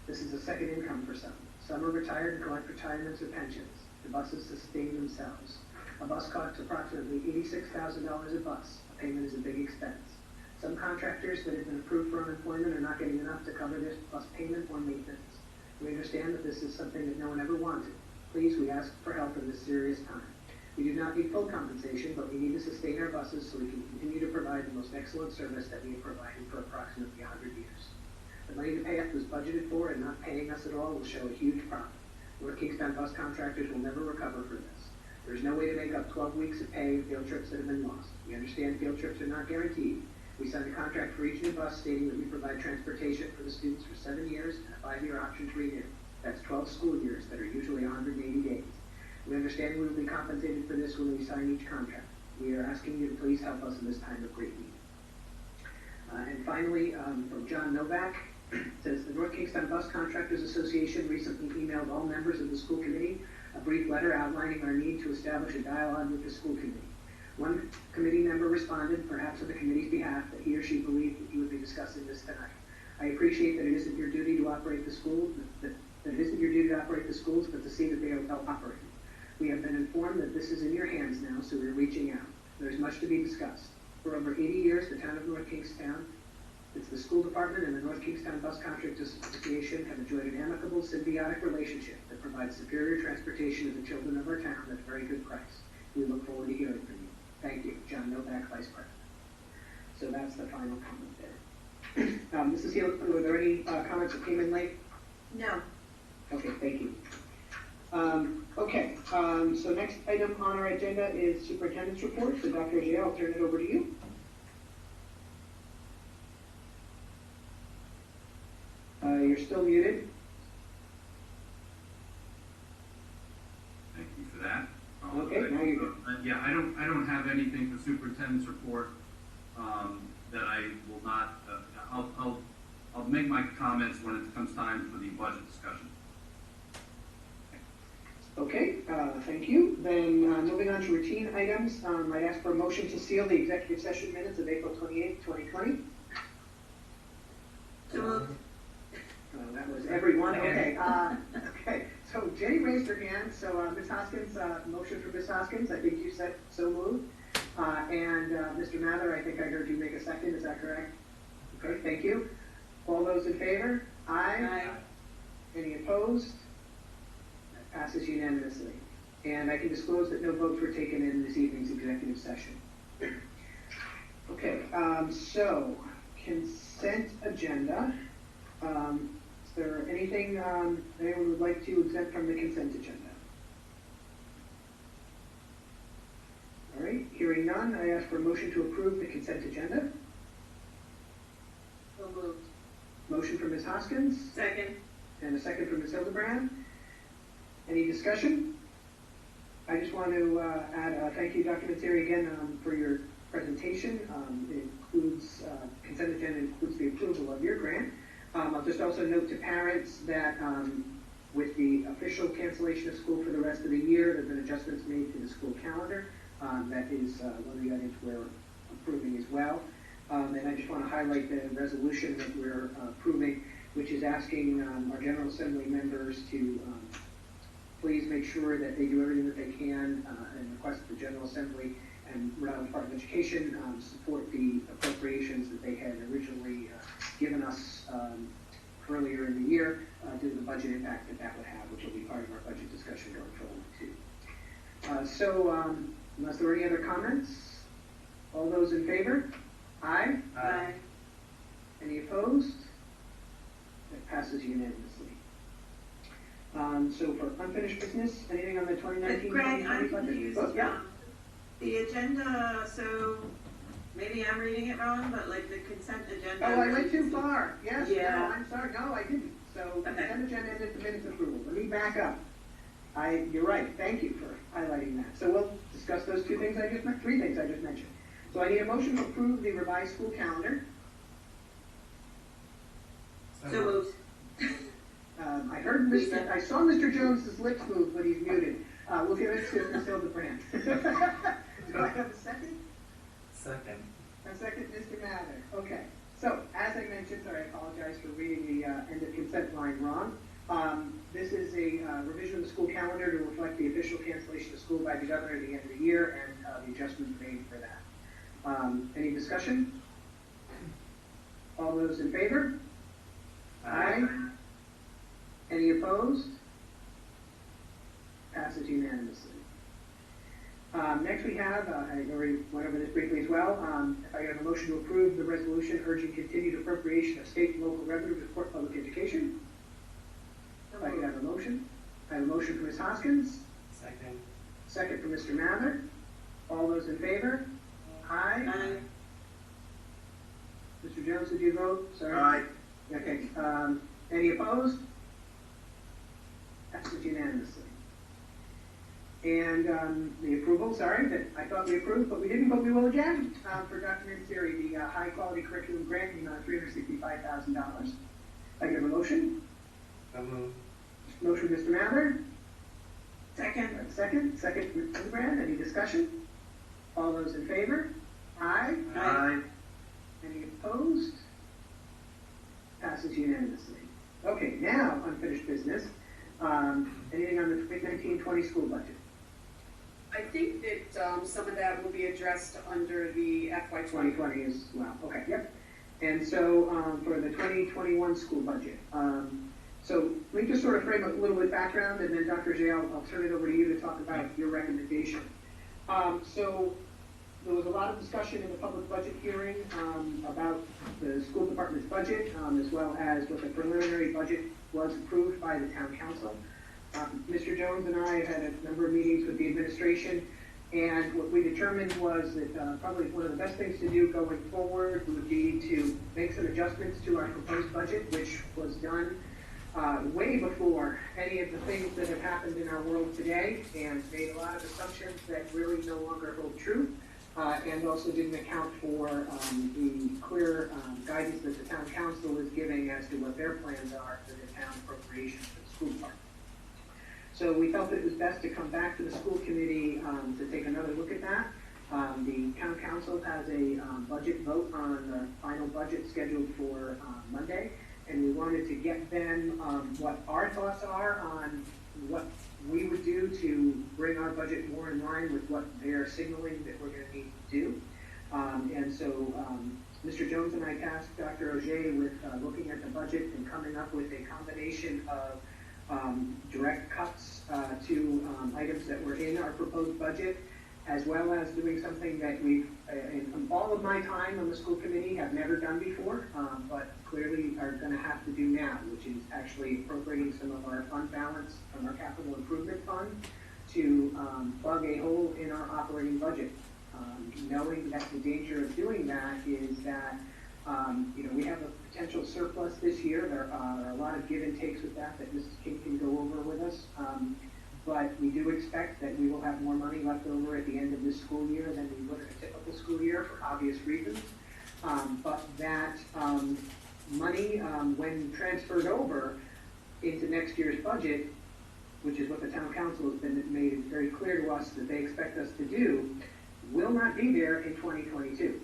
S2: This is a second income for some. Some are retired and collect retirements or pensions. The buses sustain themselves. A bus costs approximately $86,000 a bus. A payment is a big expense. Some contractors that have been approved for unemployment are not getting enough to cover this bus payment or maintenance. We understand that this is something that no one ever wanted. Please, we ask for help in this serious time. We do not need full compensation, but we need to sustain our buses so we can continue to provide the most excellent service that we have provided for approximately 100 years. The money to pay us was budgeted for, and not paying us at all will show a huge profit. North Kingstown bus contractors will never recover for this. There is no way to make up 12 weeks of pay of field trips that have been lost. We understand field trips are not guaranteed. We signed a contract for each new bus stating that we provide transportation for the students for 7 years and a 5-year option to renew. That's 12 school years that are usually 180 days. We understand we will be compensated for this when we sign each contract. We are asking you to please help us in this time of great need. And finally, from John Novak, it says, the North Kingstown Bus Contractors Association recently emailed all members of the school committee a brief letter outlining our need to establish a dialogue with the school committee. One committee member responded, perhaps on the committee's behalf, that he or she believed that you would be discussing this tonight. I appreciate that it isn't your duty to operate the school, that it isn't your duty to operate the schools, but to see that they are well operated. We have been informed that this is in your hands now, so we're reaching out. There's much to be discussed. For over 80 years, the town of North Kingstown, it's the school department and the North Kingstown Bus Contractors Association have enjoyed an amicable, symbiotic relationship that provides superior transportation to the children of our town at a very good price. We look forward to hearing from you. Thank you, John Novak, Vice President. So that's the final comment there. Mrs. Healy, were there any comments that came in late?
S3: No.
S2: Okay, thank you. So next item on our agenda is superintendent's report. So Dr. Ajay, I'll turn it over to you. You're still muted.
S4: Thank you for that.
S2: Okay, now you go.
S4: Yeah, I don't have anything for superintendent's report, that I will not, I'll make my comments when it comes time for the budget discussion.
S2: Okay, thank you. Then, moving on to routine items, I'd ask for a motion to seal the executive session minutes of April 28th, 2020.
S6: So moved.
S2: That was everyone, okay. Okay, so Jenny raised her hand, so Ms. Hoskins, motion for Ms. Hoskins, I think you said so moved. And Mr. Mather, I think I heard you make a second, is that correct? Okay, thank you. All those in favor? Aye.
S6: Aye.
S2: Any opposed? That passes unanimously. And I can disclose that no votes were taken in this evening's executive session. Okay, so consent agenda. Is there anything anyone would like to exempt from the consent agenda? All right, hearing none, I ask for a motion to approve the consent agenda.
S6: So moved.
S2: Motion from Ms. Hoskins
S6: Second.
S2: and a second from Ms. Hildebrand. Any discussion? I just want to add a thank you, Dr. Mtss, again for your presentation. It includes, consent agenda includes the approval of your grant. I'll just also note to parents that with the official cancellation of school for the rest of the year, there have been adjustments made to the school calendar. That is one of the items we're approving as well. And I just want to highlight the resolution that we're approving, which is asking our General Assembly members to please make sure that they do everything that they can and request the General Assembly and Rhode Island Department of Education support the appropriations that they had originally given us earlier in the year due to the budget impact that would have, which will be part of our budget discussion going forward too. Unless there are any other comments, all those in favor? Aye.
S6: Aye.
S2: Any opposed? That passes unanimously. So for unfinished business, anything on the 2019?
S6: Greg, I'm
S2: budget?
S6: confused.
S2: Oh, yeah.
S6: The agenda, so maybe I'm reading it wrong, but like the consent agenda.
S2: Oh, I went too far. Yes,
S6: Yeah.
S2: no, I'm sorry. No, I didn't. So
S6: Okay.
S2: consent agenda ended the minutes approval. Let me back up. You're right. Thank you for highlighting that. So we'll discuss those three things I just mentioned. So I need a motion to approve the revised school calendar.
S6: So moved.
S2: I saw Mr. Jones's lips move, but he's muted. We'll give it to Ms. Hildebrand. Do I have a second?
S12: Second.
S2: A second, Mr. Mather. Okay. So, as I mentioned, sorry, I apologize for reading the end of consent line wrong. This is a revision of the school calendar to reflect the official cancellation of school by the governor at the end of the year and the adjustments made for that. Any discussion? All those in favor? Aye. Any opposed? Passes unanimously. Next we have, I already went over this briefly as well, if I have a motion to approve the resolution urging continued appropriation of state and local revenue to support public education. If I could have a motion. I have a motion from Ms. Hoskins.
S12: Second.
S2: Second from Mr. Mather. All those in favor? Aye.
S6: Aye.
S2: Mr. Jones, did you vote? Sorry.
S12: Aye.
S2: Okay. Any opposed? Passes unanimously. And the approval, sorry, that I thought we approved, but we didn't, but we will again, for Dr. Mtss, the high quality curriculum grant in the amount of $365,000. I give a motion.
S12: So moved.
S2: Motion, Mr. Mather.
S6: Second.
S2: Second, Mr. Brand. Any discussion? All those in favor? Aye.
S6: Aye.
S2: Any opposed? Passes unanimously. Okay, now unfinished business. Anything on the 2019-20 school budget?
S11: I think that, some of that will be addressed under the FY
S2: 2020 as well. Okay, yep. And so, for the 2021 school budget, so let me just sort of frame a little bit background, and then Dr. J, I'll turn it over to you to talk about your recommendation. So there was a lot of discussion in the public budget hearing about the school department's budget, as well as what the preliminary budget was approved by the town council. Mr. Jones and I had a number of meetings with the administration, and what we determined was that probably one of the best things to do going forward would be to make some adjustments to our proposed budget, which was done way before any of the things that have happened in our world today, and made a lot of assumptions that really no longer hold true, and also didn't account for the clear guidance that the town council is giving as to what their plans are for the town appropriations for the school department. So we felt it was best to come back to the school committee to take another look at that. The town council has a budget vote on the final budget scheduled for Monday, and we wanted to get them what our thoughts are on what we would do to bring our budget more in line with what they're signaling that we're going to need to do. And so Mr. Jones and I tasked Dr. Auger with looking at the budget and coming up with a combination of direct cuts to items that were in our proposed budget, as well as doing something that we've, in all of my time on the school committee, have never done before, but clearly are going to have to do now, which is actually appropriating some of our fund balance from our capital improvement fund to plug a hole in our operating budget. Knowing that the danger of doing that is that we have a potential surplus this year. There are a lot of give and takes with that Mrs. King can go over with us. But we do expect that we will have more money left over at the end of this school year than we would in a typical school year for obvious reasons. But that money, when transferred over into next year's budget, which is what the town council has been made it very clear to us that they expect us to do, will not be there in 2022.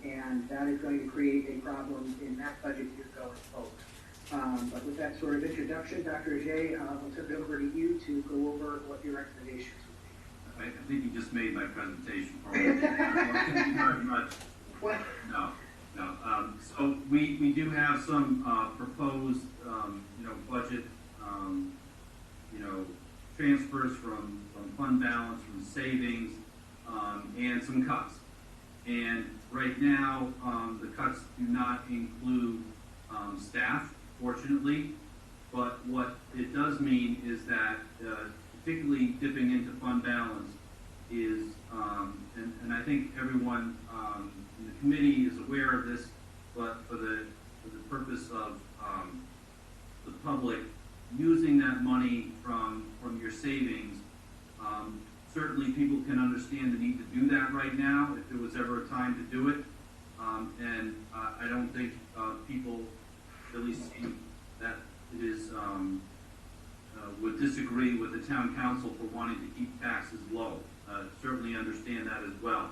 S2: And that is going to create a problem in that budget year going forward. But with that sort of introduction, Dr. Ajay, I'll turn it over to you to go over what your recommendations would be.
S4: I think you just made my presentation for me. Thank you very much.
S2: What?
S4: No. So we do have some proposed, budget, transfers from fund balance, from savings, and some cuts. And right now, the cuts do not include staff, fortunately, but what it does mean is that, particularly dipping into fund balance is, and I think everyone in the committee is aware of this, but for the purpose of the public, using that money from your savings, certainly people can understand the need to do that right now if there was ever a time to do it. And I don't think people really see that it is, would disagree with the town council for wanting to keep taxes low. Certainly understand that as well.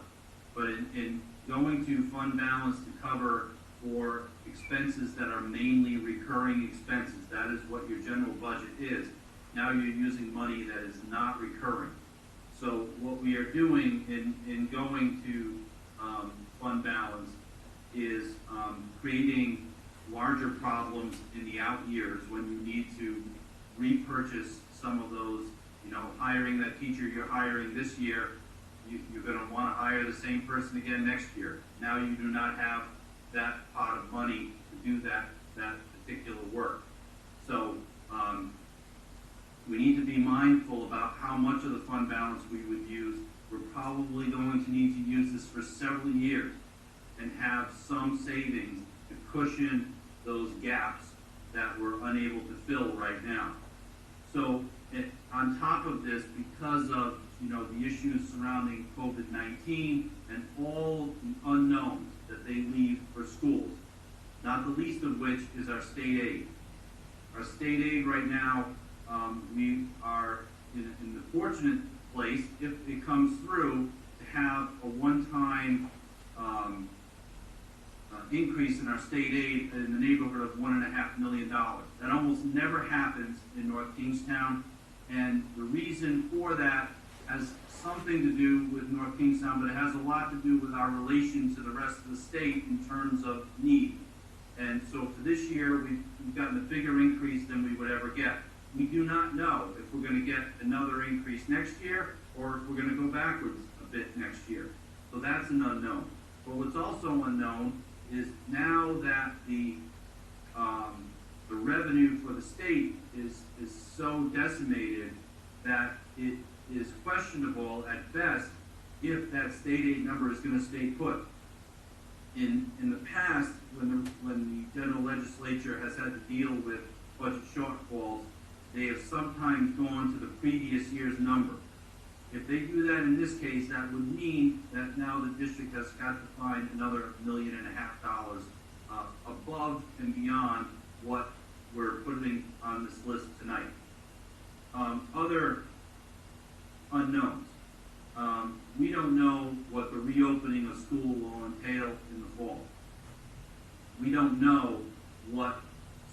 S4: But in going to fund balance to cover for expenses that are mainly recurring expenses, that is what your general budget is. Now you're using money that is not recurring. So what we are doing in going to fund balance is creating larger problems in the out years when you need to repurchase some of those, hiring that teacher you're hiring this year, you're going to want to hire the same person again next year. Now you do not have that pot of money to do that particular work. So we need to be mindful about how much of the fund balance we would use. We're probably going to need to use this for several years and have some savings to cushion those gaps that we're unable to fill right now. So on top of this, because of the issues surrounding COVID-19 and all the unknowns that they leave for schools, not the least of which is our state aid. Our state aid right now, we are in the fortunate place, if it comes through, to have a one-time increase in our state aid in the neighborhood of $1.5 million. That almost never happens in North Kingstown, and the reason for that has something to do with North Kingstown, but it has a lot to do with our relation to the rest of the state in terms of need. And so for this year, we've gotten a bigger increase than we would ever get. We do not know if we're going to get another increase next year or if we're going to go backwards a bit next year. So that's an unknown. But what's also unknown is now that the revenue for the state is so decimated that it is questionable at best if that state aid number is going to stay put. In the past, when the general legislature has had to deal with budget shortfalls, they have sometimes gone to the previous year's number. If they do that in this case, that would mean that now the district has got to find another $1.5 million above and beyond what we're putting on this list tonight. Other unknowns. We don't know what the reopening of school will entail in the fall. We don't know what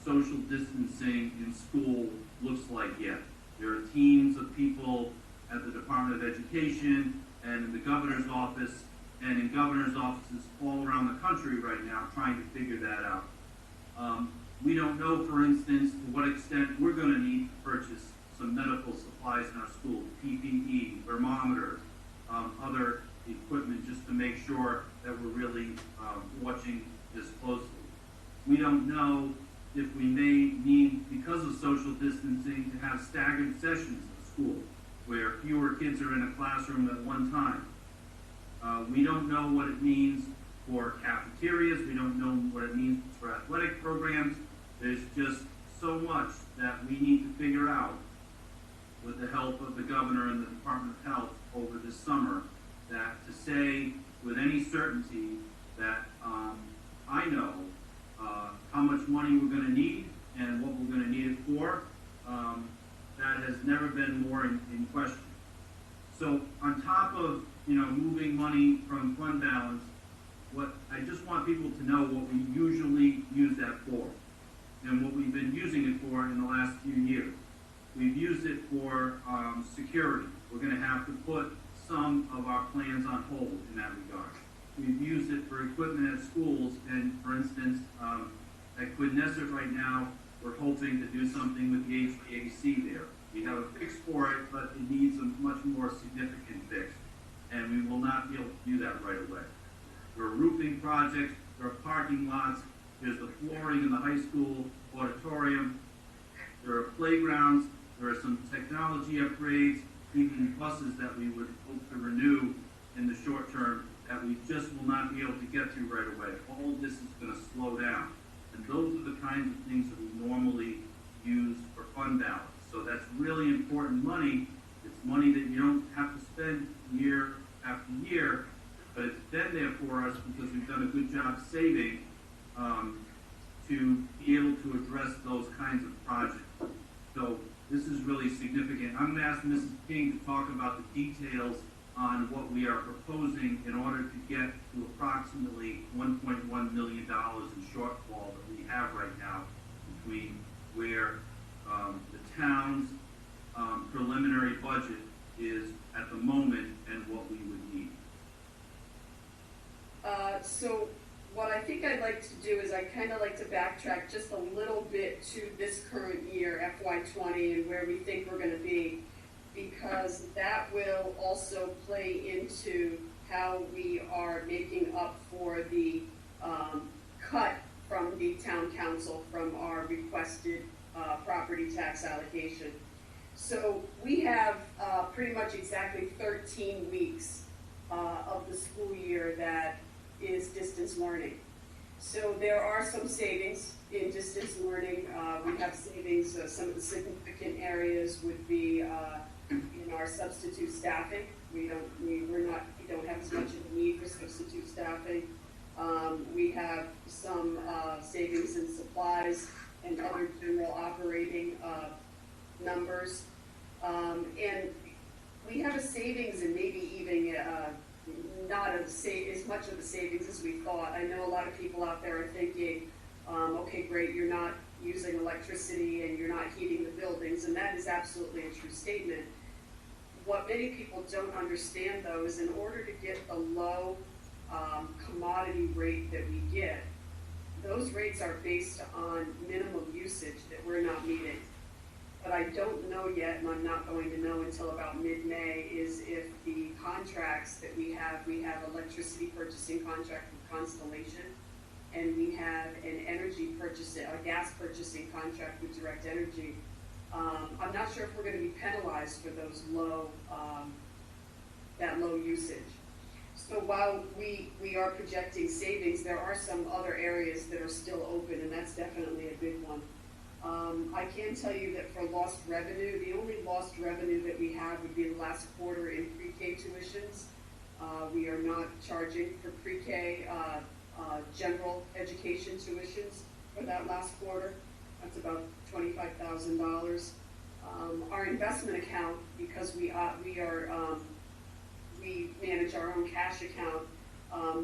S4: social distancing in school looks like yet. There are teams of people at the Department of Education and in the governor's office and in governor's offices all around the country right now trying to figure that out. We don't know, for instance, to what extent we're going to need to purchase some medical supplies in our school, PPE, thermometers, other equipment, just to make sure that we're really watching this closely. We don't know if we may need, because of social distancing, to have staggered sessions at school, where fewer kids are in a classroom at one time. We don't know what it means for cafeterias. We don't know what it means for athletic programs. There's just so much that we need to figure out with the help of the governor and the Department of Health over this summer, that to say with any certainty that I know how much money we're going to need and what we're going to need it for, that has never been more in question. So on top of moving money from fund balance, what I just want people to know what we usually use that for and what we've been using it for in the last few years. We've used it for security. We're going to have to put some of our plans on hold in that regard. We've used it for equipment at schools, and for instance, at Quidnesset right now, we're hoping to do something with the HVAC there. We have a fix for it, but it needs a much more significant fix, and we will not be able to do that right away. There are roofing projects, there are parking lots, there's the flooring in the high school auditorium, there are playgrounds, there are some technology upgrades, even buses that we would hope to renew in the short term that we just will not be able to get to right away. All of this is going to slow down. And those are the kinds of things that we normally use for fund balance. So that's really important money. It's money that you don't have to spend year after year, but it's been there for us because we've done a good job saving to be able to address those kinds of projects. So this is really significant. I'm going to ask Mrs. King to talk about the details on what we are proposing in order to get to approximately $1.1 million in shortfall that we have right now between where the town's preliminary budget is at the moment and what we would need.
S11: So what I think I'd like to do is I kind of like to backtrack just a little bit to this current year, FY20, and where we think we're going to be, because that will also play into how we are making up for the cut from the town council from our requested property tax allocation. So we have pretty much exactly 13 weeks of the school year that is distance learning. So there are some savings in distance learning. We have savings. Some of the significant areas would be in our substitute staffing. We don't have as much of a need for substitute staffing. We have some savings in supplies and other general operating numbers. And we have a savings and maybe even not as much of a savings as we thought. I know a lot of people out there are thinking, okay, great, you're not using electricity and you're not heating the buildings, and that is absolutely a true statement. What many people don't understand, though, is in order to get the low commodity rate that we get, those rates are based on minimum usage that we're not meeting. But I don't know yet, and I'm not going to know until about mid-May, is if the contracts that we have electricity purchasing contract with Constellation, and we have an a gas purchasing contract with Direct Energy. I'm not sure if we're going to be penalized for those that low usage. So while we are projecting savings, there are some other areas that are still open, and that's definitely a big one. I can tell you that for lost revenue, the only lost revenue that we have would be the last quarter in pre-K tuitions. We are not charging for pre-K general education tuitions for that last quarter. That's about $25,000. Our investment account, because we manage our own cash account,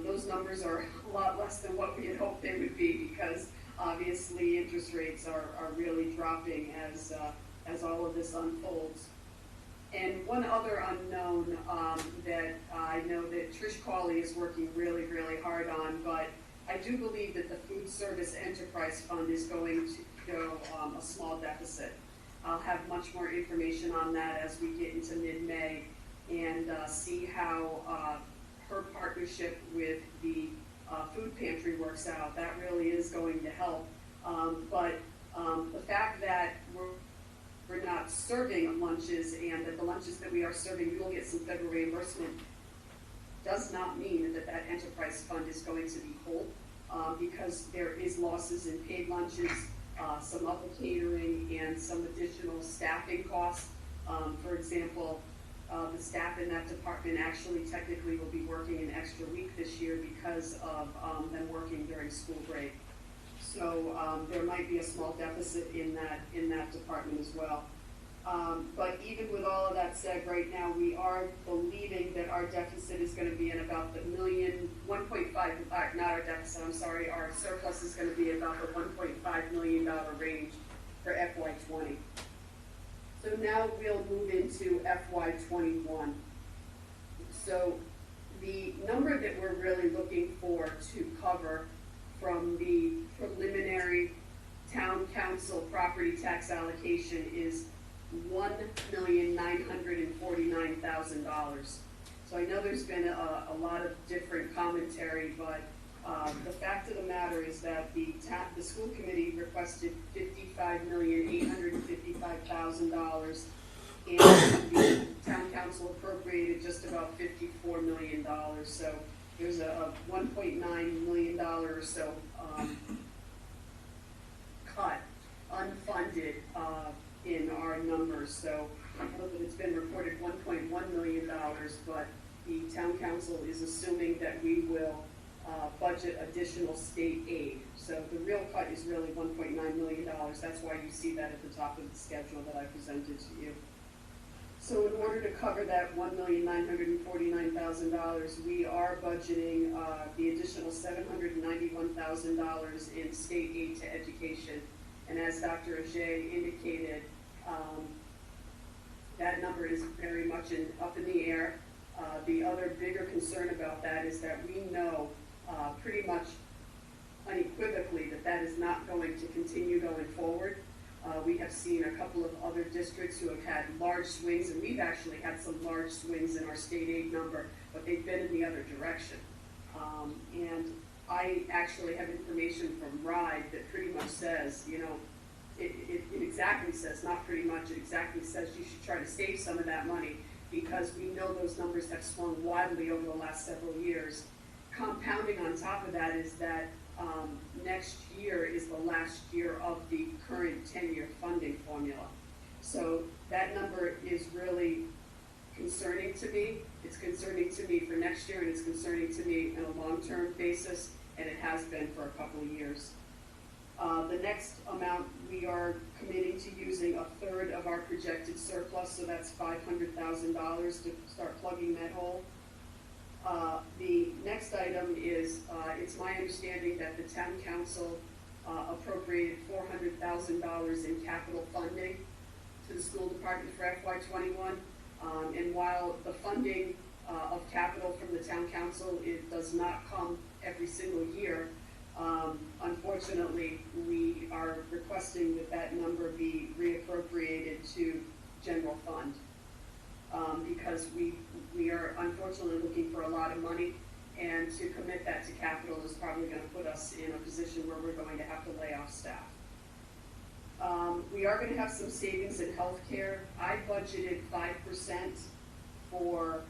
S11: those numbers are a lot less than what we had hoped they would be, because obviously interest rates are really dropping as all of this unfolds. And one other unknown that I know that Trish Cawley is working really, really hard on, but I do believe that the Food Service Enterprise Fund is going to go a small deficit. I'll have much more information on that as we get into mid-May and see how her partnership with the food pantry works out. That really is going to help. But the fact that we're not serving lunches, and that the lunches that we are serving, we will get some federal reimbursement, does not mean that that enterprise fund is going to be whole, because there is losses in paid lunches, some other catering, and some additional staffing costs. For example, the staff in that department actually technically will be working an extra week this year because of them working during school break. So there might be a small deficit in that department as well. But even with all of that said, right now we are believing that our deficit is going to be in about the 1.5, not our deficit, I'm sorry, our surplus is going to be about the $1.5 million range for FY20. So now we'll move into FY21. So the number that we're really looking for to cover from the preliminary town council property tax allocation is $1,949,000. So I know there's been a lot of different commentary, but the fact of the matter is that the school committee requested $55,855,000, and the town council appropriated just about $54 million. So there's a $1.9 million or so cut, unfunded, in our numbers. So I know that it's been reported $1.1 million, but the town council is assuming that we will budget additional state aid. So the real cut is really $1.9 million. That's why you see that at the top of the schedule that I presented to you. So in order to cover that $1,949,000, we are budgeting the additional $791,000 in state aid to education. And as Dr. Ajay indicated, that number is very much up in the air. The other bigger concern about that is that we know pretty much unequivocally that is not going to continue going forward. We have seen a couple of other districts who have had large swings, and we've actually had some large swings in our state aid number, but they've been in the other direction. And I actually have information from RIDE that pretty much says, you know, it exactly says, not pretty much, it exactly says you should try to save some of that money, because we know those numbers have swung wildly over the last several years. Compounding on top of that is that next year is the last year of the current 10-year funding formula. So that number is really concerning to me. It's concerning to me for next year, and it's concerning to me on a long-term basis, and it has been for a couple of years. The next amount, we are committing to using a third of our projected surplus, so that's $500,000 to start plugging that hole. The next item is, it's my understanding that the town council appropriated $400,000 in capital funding to the school department for FY21. And while the funding of capital from the town council, it does not come every single year, unfortunately, we are requesting that that number be reappropriated to general fund. Because we are unfortunately looking for a lot of money, and to commit that to capital is probably going to put us in a position where we're going to have to lay off staff. We are going to have some savings in healthcare. I budgeted 5% for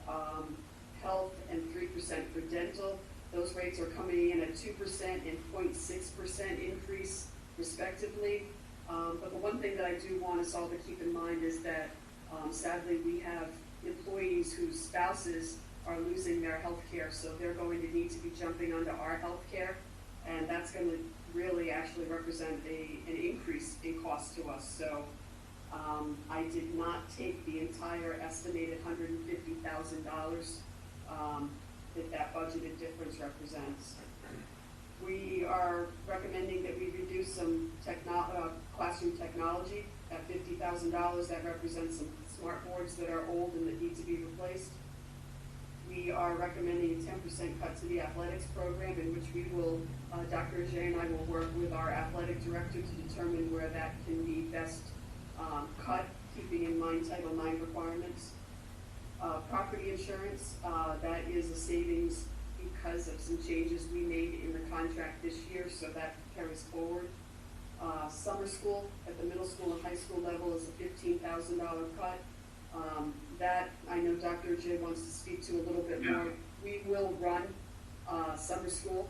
S11: health and 3% for dental. Those rates are coming in at 2% and 0.6% increase respectively. But the one thing that I do want us all to keep in mind is that sadly we have employees whose spouses are losing their health care, so they're going to need to be jumping onto our health care, and that's going to really actually represent an increase in cost to us. So I did not take the entire estimated $150,000 that budgeted difference represents. We are recommending that we reduce some classroom technology at $50,000. That represents some smart boards that are old and that need to be replaced. We are recommending a 10% cut to the athletics program, in which we will, Dr. Ajay and I will work with our athletic director to determine where that can be best cut, keeping in mind Title IX requirements. Property insurance, that is a savings because of some changes we made in the contract this year, so that carries forward. Summer school at the middle school and high school level is a $15,000 cut. That I know Dr. Ajay wants to speak to a little bit more. We will run summer school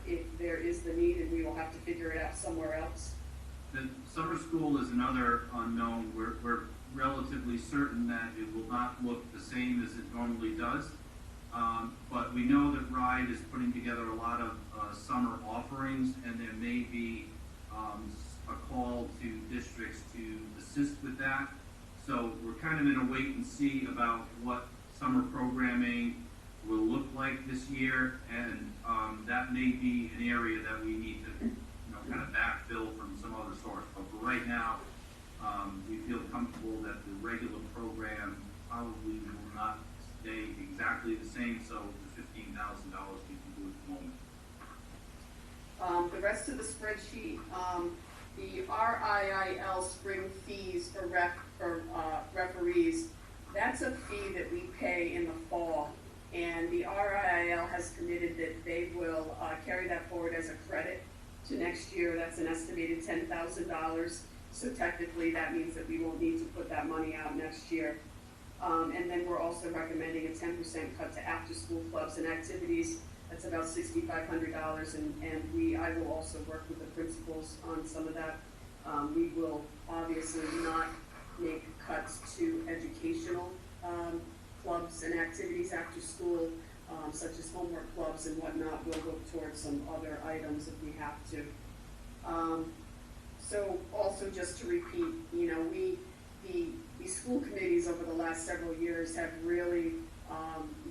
S11: if there is the need, and we will have to figure it out somewhere else.
S4: The summer school is another unknown. We're relatively certain that it will not look the same as it normally does. But we know that RIDE is putting together a lot of summer offerings, and there may be a call to districts to assist with that. So we're kind of in a wait and see about what summer programming will look like this year, and that may be an area that we need to kind of backfill from some other source. But for right now, we feel comfortable that the regular program probably will not stay exactly the same, so the $15,000 we can do at the moment.
S11: The rest of the spreadsheet, the RIIL spring fees for referees, that's a fee that we pay in the fall, and the RIIL has committed that they will carry that forward as a credit to next year. That's an estimated $10,000. So technically that means that we won't need to put that money out next year. And then we're also recommending a 10% cut to after-school clubs and activities. That's about $6,500, and I will also work with the principals on some of that. We will obviously not make cuts to educational clubs and activities after school, such as homework clubs and whatnot. We'll look towards some other items if we have to. So also just to repeat, the school committees over the last several years have really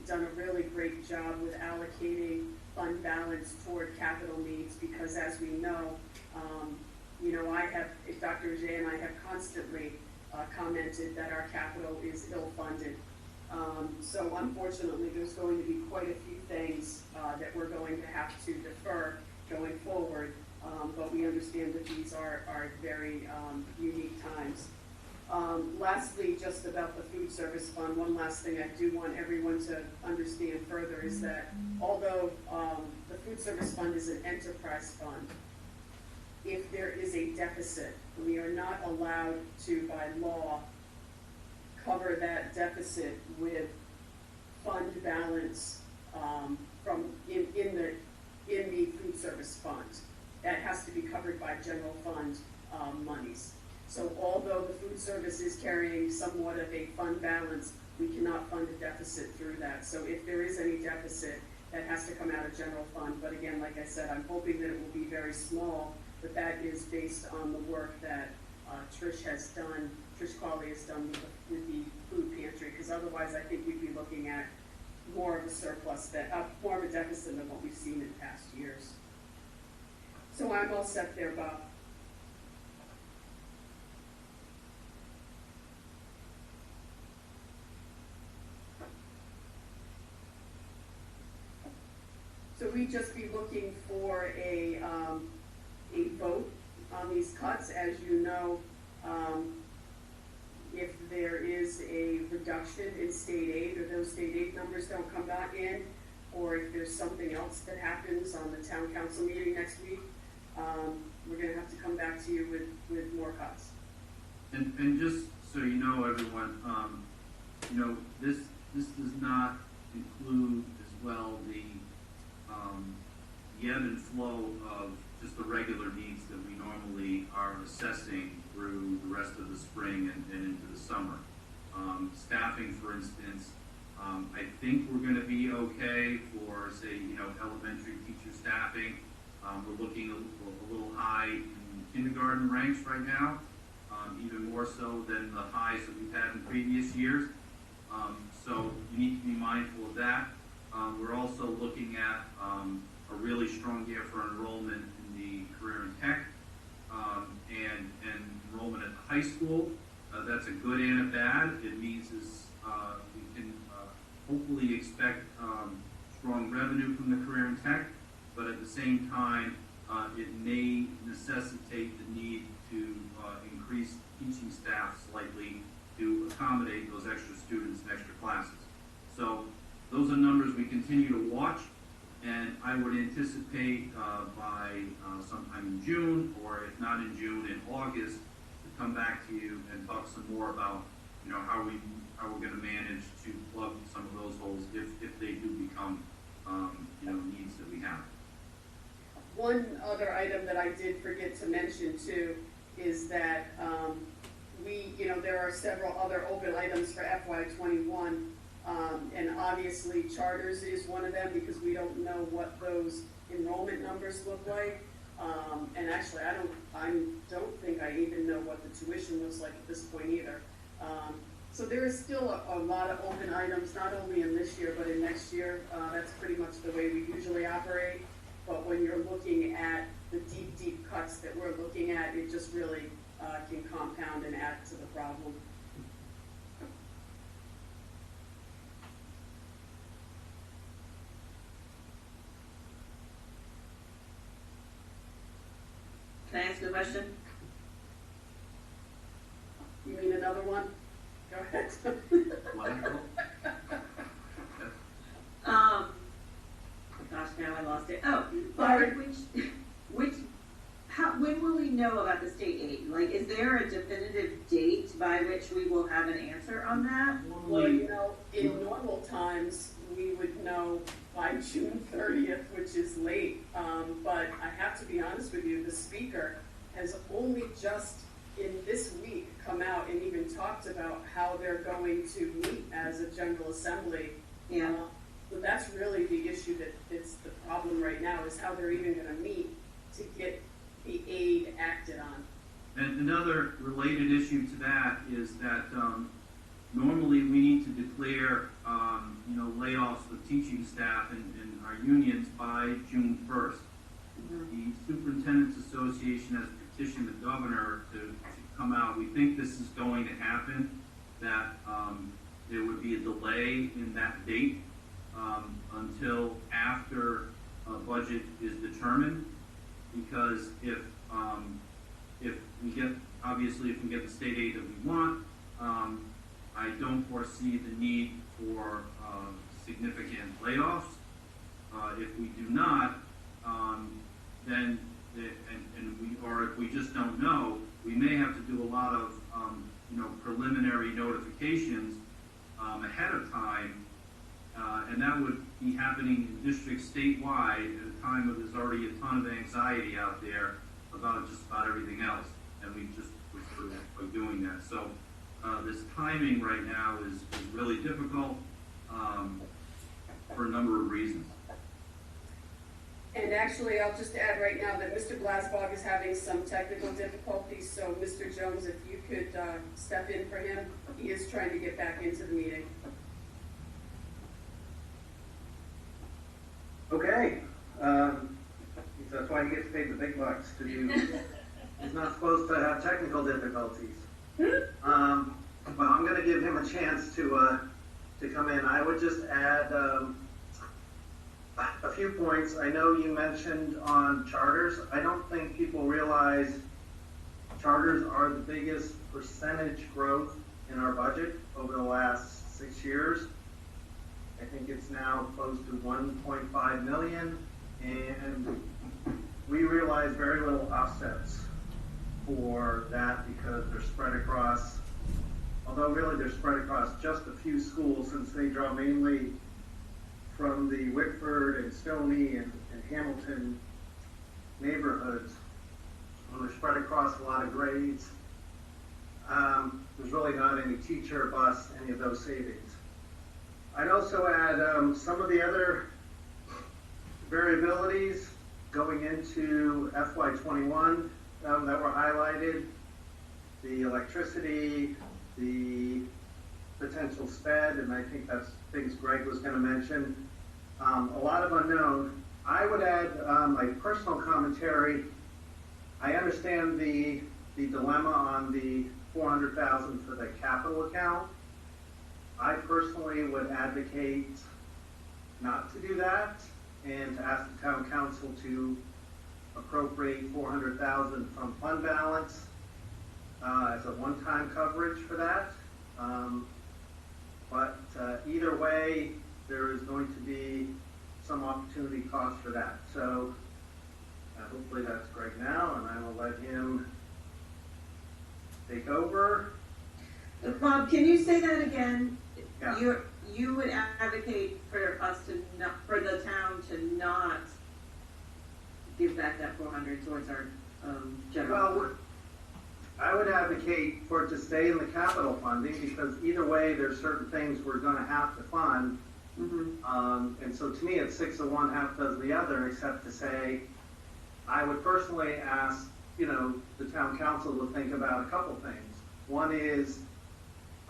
S11: done a really great job with allocating fund balance toward capital needs, because as we know, Dr. Ajay and I have constantly commented that our capital is ill-funded. So unfortunately, there's going to be quite a few things that we're going to have to defer going forward, but we understand that these are very unique times. Lastly, just about the food service fund, one last thing I do want everyone to understand further is that although the food service fund is an enterprise fund, if there is a deficit, we are not allowed to, by law, cover that deficit with fund balance in the food service fund. That has to be covered by general fund monies. So although the food service is carrying somewhat of a fund balance, we cannot fund a deficit through that. So if there is any deficit, that has to come out of general fund. But again, like I said, I'm hoping that it will be very small, but that is based on the work that Trish Cawley has done with the food pantry, because otherwise I think we'd be looking at more of a surplus, more of a deficit than what we've seen in past years. So I'm all set there, Bob. So we'd just be looking for a vote on these cuts. As you know, if there is a reduction in state aid, or those state aid numbers don't come back in, or if there's something else that happens on the town council meeting next week, we're gonna have to come back to you with more cuts.
S4: And just so you know, everyone, this does not include as well the ebb and flow of just the regular needs that we normally are assessing through the rest of the spring and into the summer. Staffing, for instance, I think we're going to be okay for, say, elementary teacher staffing. We're looking a little high in kindergarten ranks right now, even more so than the highs that we've had in previous years. So you need to be mindful of that. We're also looking at a really strong year for enrollment in the career and tech, and enrollment at the high school. That's a good and a bad. It means we can hopefully expect strong revenue from the career and tech, but at the same time, it may necessitate the need to increase teaching staff slightly to accommodate those extra students and extra classes. So those are numbers we continue to watch, and I would anticipate by sometime in June, or if not in June, in August, to come back to you and talk some more about how we're going to manage to plug some of those holes if they do become needs that we have.
S11: One other item that I did forget to mention too is that there are several other open items for FY21. And obviously charters is one of them, because we don't know what those enrollment numbers look like. And actually, I don't think I even know what the tuition looks like at this point either. So there is still a lot of open items, not only in this year, but in next year. That's pretty much the way we usually operate. But when you're looking at the deep cuts that we're looking at, it just really can compound and add to the problem.
S6: Can I ask a question?
S11: You mean another one? Go ahead.
S6: Gosh, now I lost it. Oh, but when will we know about the state aid? Like, is there a definitive date by which we will have an answer on that?
S11: Well, in normal times, we would know by June 30th, which is late. But I have to be honest with you, the speaker has only just in this week come out and even talked about how they're going to meet as a General Assembly.
S6: Yeah.
S11: So that's really the issue that's the problem right now, is how they're even going to meet to get the aid acted on.
S4: And another related issue to that is that normally we need to declare layoffs of teaching staff in our unions by June 1st. The Superintendent's Association has petitioned the governor to come out. We think this is going to happen, that there would be a delay in that date until after a budget is determined, because if we get the state aid that we want, I don't foresee the need for significant layoffs. If we do not, then if we just don't know, we may have to do a lot of preliminary notifications ahead of time, and that would be happening in districts statewide at a time when there's already a ton of anxiety out there about just about everything else, and we just were doing that. So this timing right now is really difficult, for a number of reasons.
S11: And actually, I'll just add right now that Mr. Glasbog is having some technical difficulties, so Mr. Jones, if you could step in for him, he is trying to get back into the meeting.
S12: Okay, that's why he gets paid the big bucks to do, he's not supposed to have technical difficulties. Well, I'm gonna give him a chance to come in. I would just add, a few points. I know you mentioned on charters. I don't think people realize charters are the biggest percentage growth in our budget over the last 6 years. I think it's now close to 1.5 million, and we realize very little offsets for that because they're spread across, although really they're spread across just a few schools since they draw mainly from the Wickford and Stony and Hamilton neighborhoods. When they're spread across a lot of grades, there's really not any teacher, bus, any of those savings. I'd also add some of the other variabilities going into FY21 that were highlighted, the electricity, the potential sped, and I think that's things Greg was going to mention. A lot of unknown. I would add my personal commentary. I understand the dilemma on the $400,000 for the capital account. I personally would advocate not to do that and to ask the town council to appropriate $400,000 from fund balance as a one-time coverage for that. But either way, there is going to be some opportunity cost for that. So hopefully that's Greg now, and I will let him take over.
S6: Bob, can you say that again?
S12: Yeah.
S6: You would advocate for us to not, for the town to not give back that 400 towards our general.
S12: Well, I would advocate for it to stay in the capital funding because either way, there's certain things we're going to have to fund.
S6: Mm-hmm.
S12: And so to me, it's 6 of one, half does the other, except to say, I would personally ask, the town council to think about a couple things. One is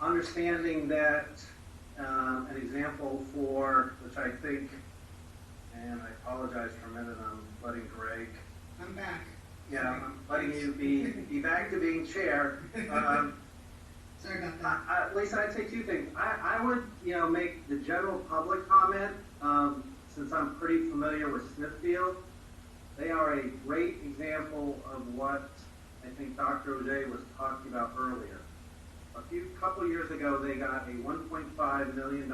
S12: understanding that an example for, which I think, and I apologize for a minute, I'm letting Greg.
S10: I'm back.
S12: Yeah, I'm letting you be back to being chair.
S10: Sorry about that.
S12: Lisa, I'd say two things. I would, make the general public comment, since I'm pretty familiar with Smithfield. They are a great example of what I think Dr. O'Day was talking about earlier. A couple years ago, they got a $1.5 million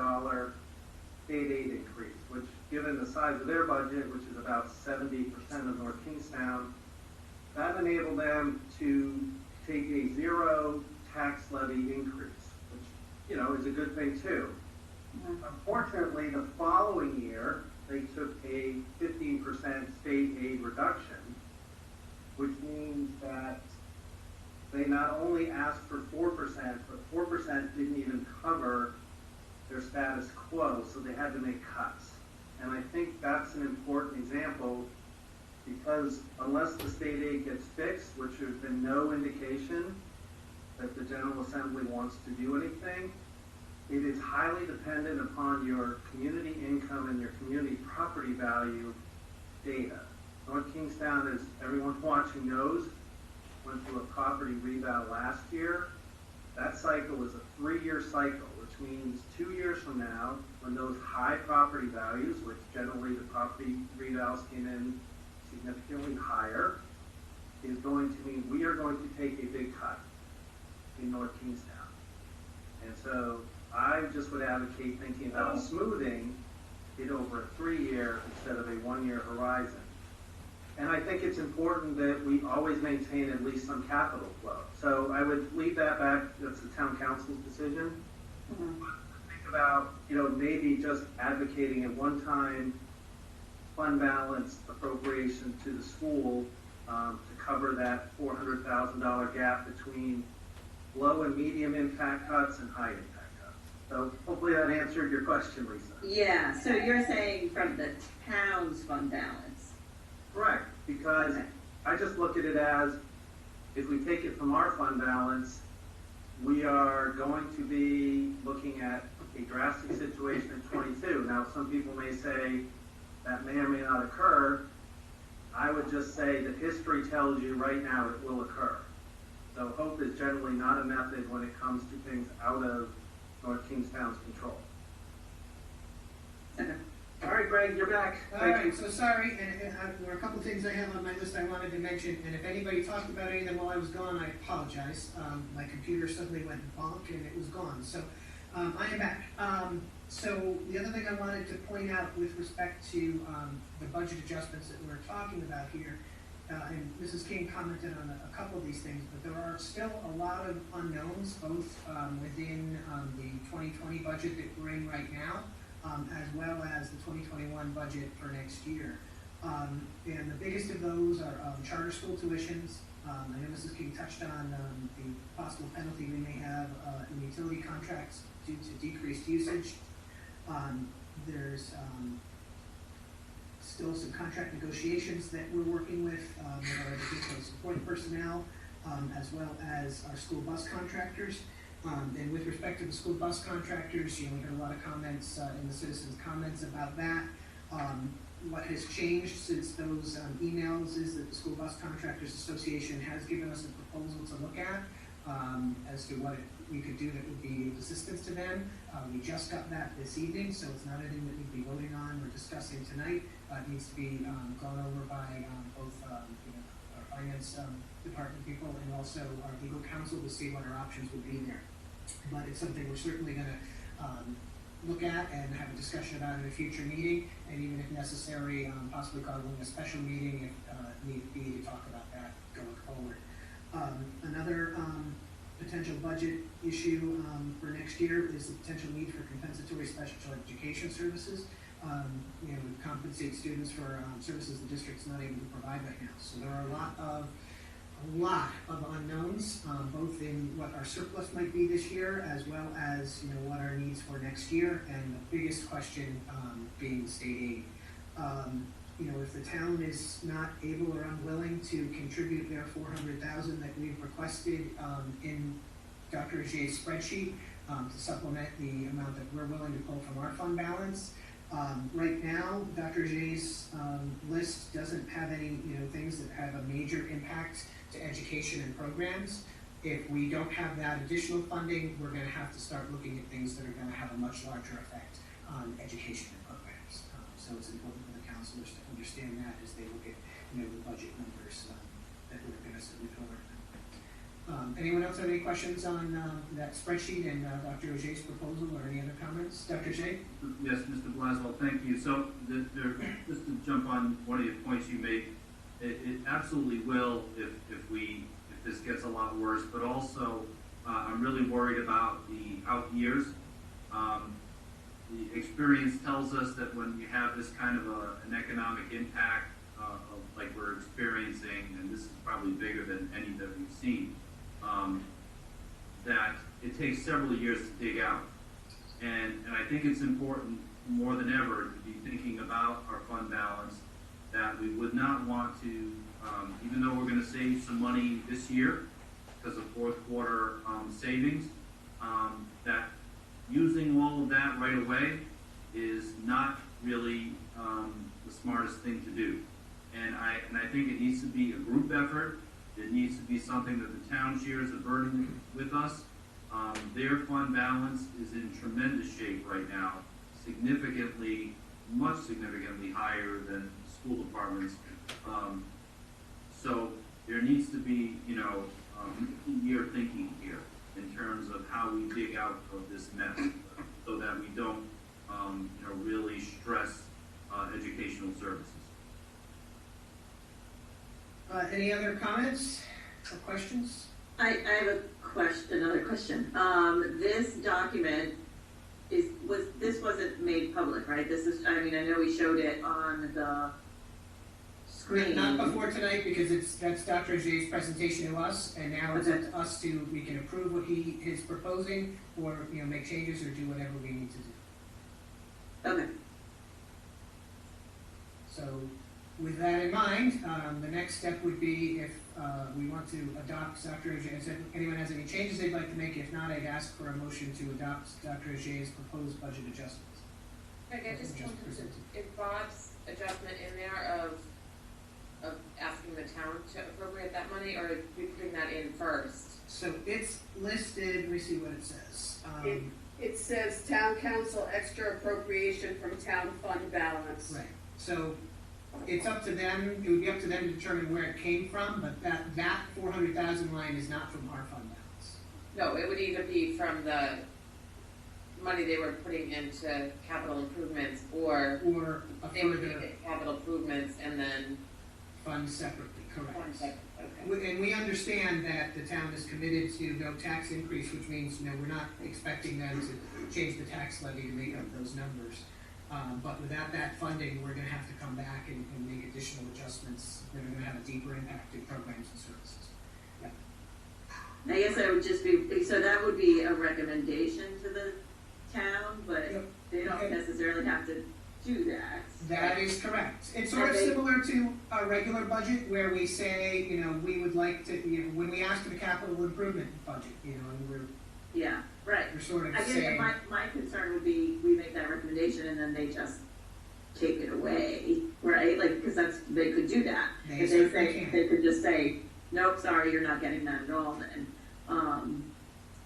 S12: state aid increase, which, given the size of their budget, which is about 70% of North Kingstown, that enabled them to take a zero tax levy increase, which, is a good thing too. Unfortunately, the following year, they took a 15% state aid reduction, which means that they not only asked for 4%, but 4% didn't even cover their status quo, so they had to make cuts. And I think that's an important example because unless the state aid gets fixed, which there's been no indication that the General Assembly wants to do anything, it is highly dependent upon your community income and your community property value data. North Kingstown, as everyone watching knows, went through a property reval last year. That cycle was a 3-year cycle, which means 2 years from now, when those high property values, which generally the property revals came in significantly higher, is going to mean we are going to take a big cut in North Kingstown. And so I just would advocate thinking about smoothing it over a 3-year instead of a 1-year horizon. And I think it's important that we always maintain at least some capital flow. So I would leave that back, that's the town council's decision.
S6: Mm-hmm.
S12: Think about, maybe just advocating a one-time fund balance appropriation to the school to cover that $400,000 gap between low and medium impact cuts and high impact cuts. So hopefully that answered your question, Lisa.
S6: Yeah, so you're saying from the town's fund balance?
S12: Correct, because
S6: Okay.
S12: I just look at it as, if we take it from our fund balance, we are going to be looking at a drastic situation in 22. Now, some people may say that may or may not occur. I would just say that history tells you right now it will occur. So hope is generally not a method when it comes to things out of North Kingstown's control.
S6: Okay.
S12: All right, Greg, you're back.
S10: All
S12: Thank
S10: right,
S12: you.
S10: so sorry, and there were a couple things I have on my list I wanted to mention, and if anybody talked about any of them while I was gone, I apologize. My computer suddenly went bonk and it was gone, so I am back. So the other thing I wanted to point out with respect to the budget adjustments that we're talking about here, and Mrs. King commented on a couple of these things, but there are still a lot of unknowns, both within the 2020 budget that we're in right now, as well as the 2021 budget for next year. And the biggest of those are charter school tuitions. I know Mrs. King touched on the possible penalty we may have in utility contracts due to decreased usage. There's still some contract negotiations that we're working with our educational support personnel, as well as our school bus contractors. And with respect to the school bus contractors, we heard a lot of comments in the citizens' comments about that. What has changed since those emails is that the School Bus Contractors Association has given us a proposal to look at as to what we could do that would be of assistance to them. We just got that this evening, so it's not anything that we'd be voting on or discussing tonight. It needs to be gone over by both our finance department people and also our legal counsel to see what our options would be there. But it's something we're certainly going to look at and have a discussion about in a future meeting, and even if necessary, possibly calling a special meeting if need be to talk about that going forward. Another potential budget issue for next year is the potential need for compensatory special education services. To compensate students for services the district's not able to provide right now. So there are a lot of unknowns, both in what our surplus might be this year, as well as what our needs for next year, and the biggest question being state aid. If the town is not able or unwilling to contribute their $400,000 that we've requested in Dr. Ajay's spreadsheet to supplement the amount that we're willing to pull from our fund balance. Right now, Dr. Ajay's list doesn't have any things that have a major impact to education and programs. If we don't have that additional funding, we're going to have to start looking at things that are going to have a much larger effect on education and programs. So it's important for the counselors to understand that as they look at the budget numbers that we're going to submit over. Anyone else have any questions on that spreadsheet and Dr. Ajay's proposal, or any other comments? Dr. Ajay?
S4: Yes, Mr. Blaswell, thank you. So, just to jump on one of the points you made, it absolutely will if this gets a lot worse, but also I'm really worried about the out years. The experience tells us that when you have this kind of an economic impact like we're experiencing, and this is probably bigger than any that we've seen, that it takes several years to dig out. And I think it's important more than ever to be thinking about our fund balance, that we would not want to, even though we're going to save some money this year because of fourth quarter savings, that using all of that right away is not really the smartest thing to do. And I think it needs to be a group effort. It needs to be something that the town shares a burden with us. Their fund balance is in tremendous shape right now, much significantly higher than school departments. So there needs to be, year thinking here in terms of how we dig out of this mess, so that we don't, really stress educational services.
S10: Any other comments or questions?
S6: I have another question. This document wasn't made public, right? This is, I know we showed it on the screen.
S10: Not before tonight, because that's Dr. Ajay's presentation to us, and now it's up to us we can approve what he is proposing, or, make changes or do whatever we need to do.
S6: Okay.
S10: So, with that in mind, the next step would be if we want to adopt Dr. Ajay, if anyone has any changes they'd like to make. If not, I'd ask for a motion to adopt Dr. Ajay's proposed budget adjustments.
S13: Greg, I just wanted to, is Bob's adjustment in there of asking the town to appropriate that money, or are we putting that in first?
S10: So it's listed, let me see what it says.
S11: It says town council extra appropriation from town fund balance.
S10: Right, so it's up to them, it would be up to them to determine where it came from, but that 400,000 line is not from our fund balance.
S13: No, it would either be from the money they were putting into capital improvements, or
S10: a
S13: they would
S10: further
S13: make it capital improvements and then
S10: fund separately, correct.
S13: fund separate. Okay.
S10: And we understand that the town is committed to no tax increase, which means, we're not expecting them to change the tax levy to make up those numbers. But without that funding, we're gonna have to come back and make additional adjustments that are gonna have a deeper impact in programs and services. Yeah.
S6: I guess I would just be, so that would be a recommendation to the town, but
S10: Yep.
S6: they don't necessarily have to do that.
S10: That is correct. It's sort of
S6: Okay.
S10: similar to a regular budget where we say, we would like to, when we ask for the capital improvement budget, and
S6: Yeah, right.
S10: we're sort of
S6: I guess
S10: saying.
S6: my concern would be, we make that recommendation and then they just take it away, right? Like, because they could do that.
S10: They
S6: If they
S10: certainly
S6: say,
S10: can.
S6: they could just say, nope, sorry, you're not getting that at all then.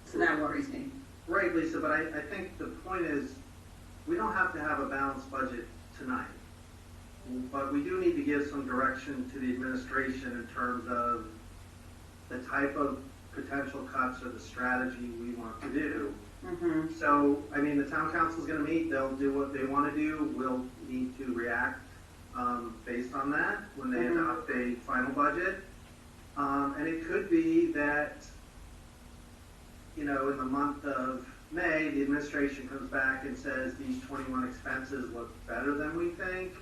S6: So that worries me.
S14: Right, Lisa, but I think the point is, we don't have to have a balanced budget tonight. But we do need to give some direction to the administration in terms of the type of potential cuts or the strategy we want to do.
S6: Mm-hmm.
S14: So, the town council's gonna meet, they'll do what they wanna do, we'll need to react, based on that when they adopt a final budget. And it could be that, in the month of May, the administration comes back and says these 21 expenses look better than we think.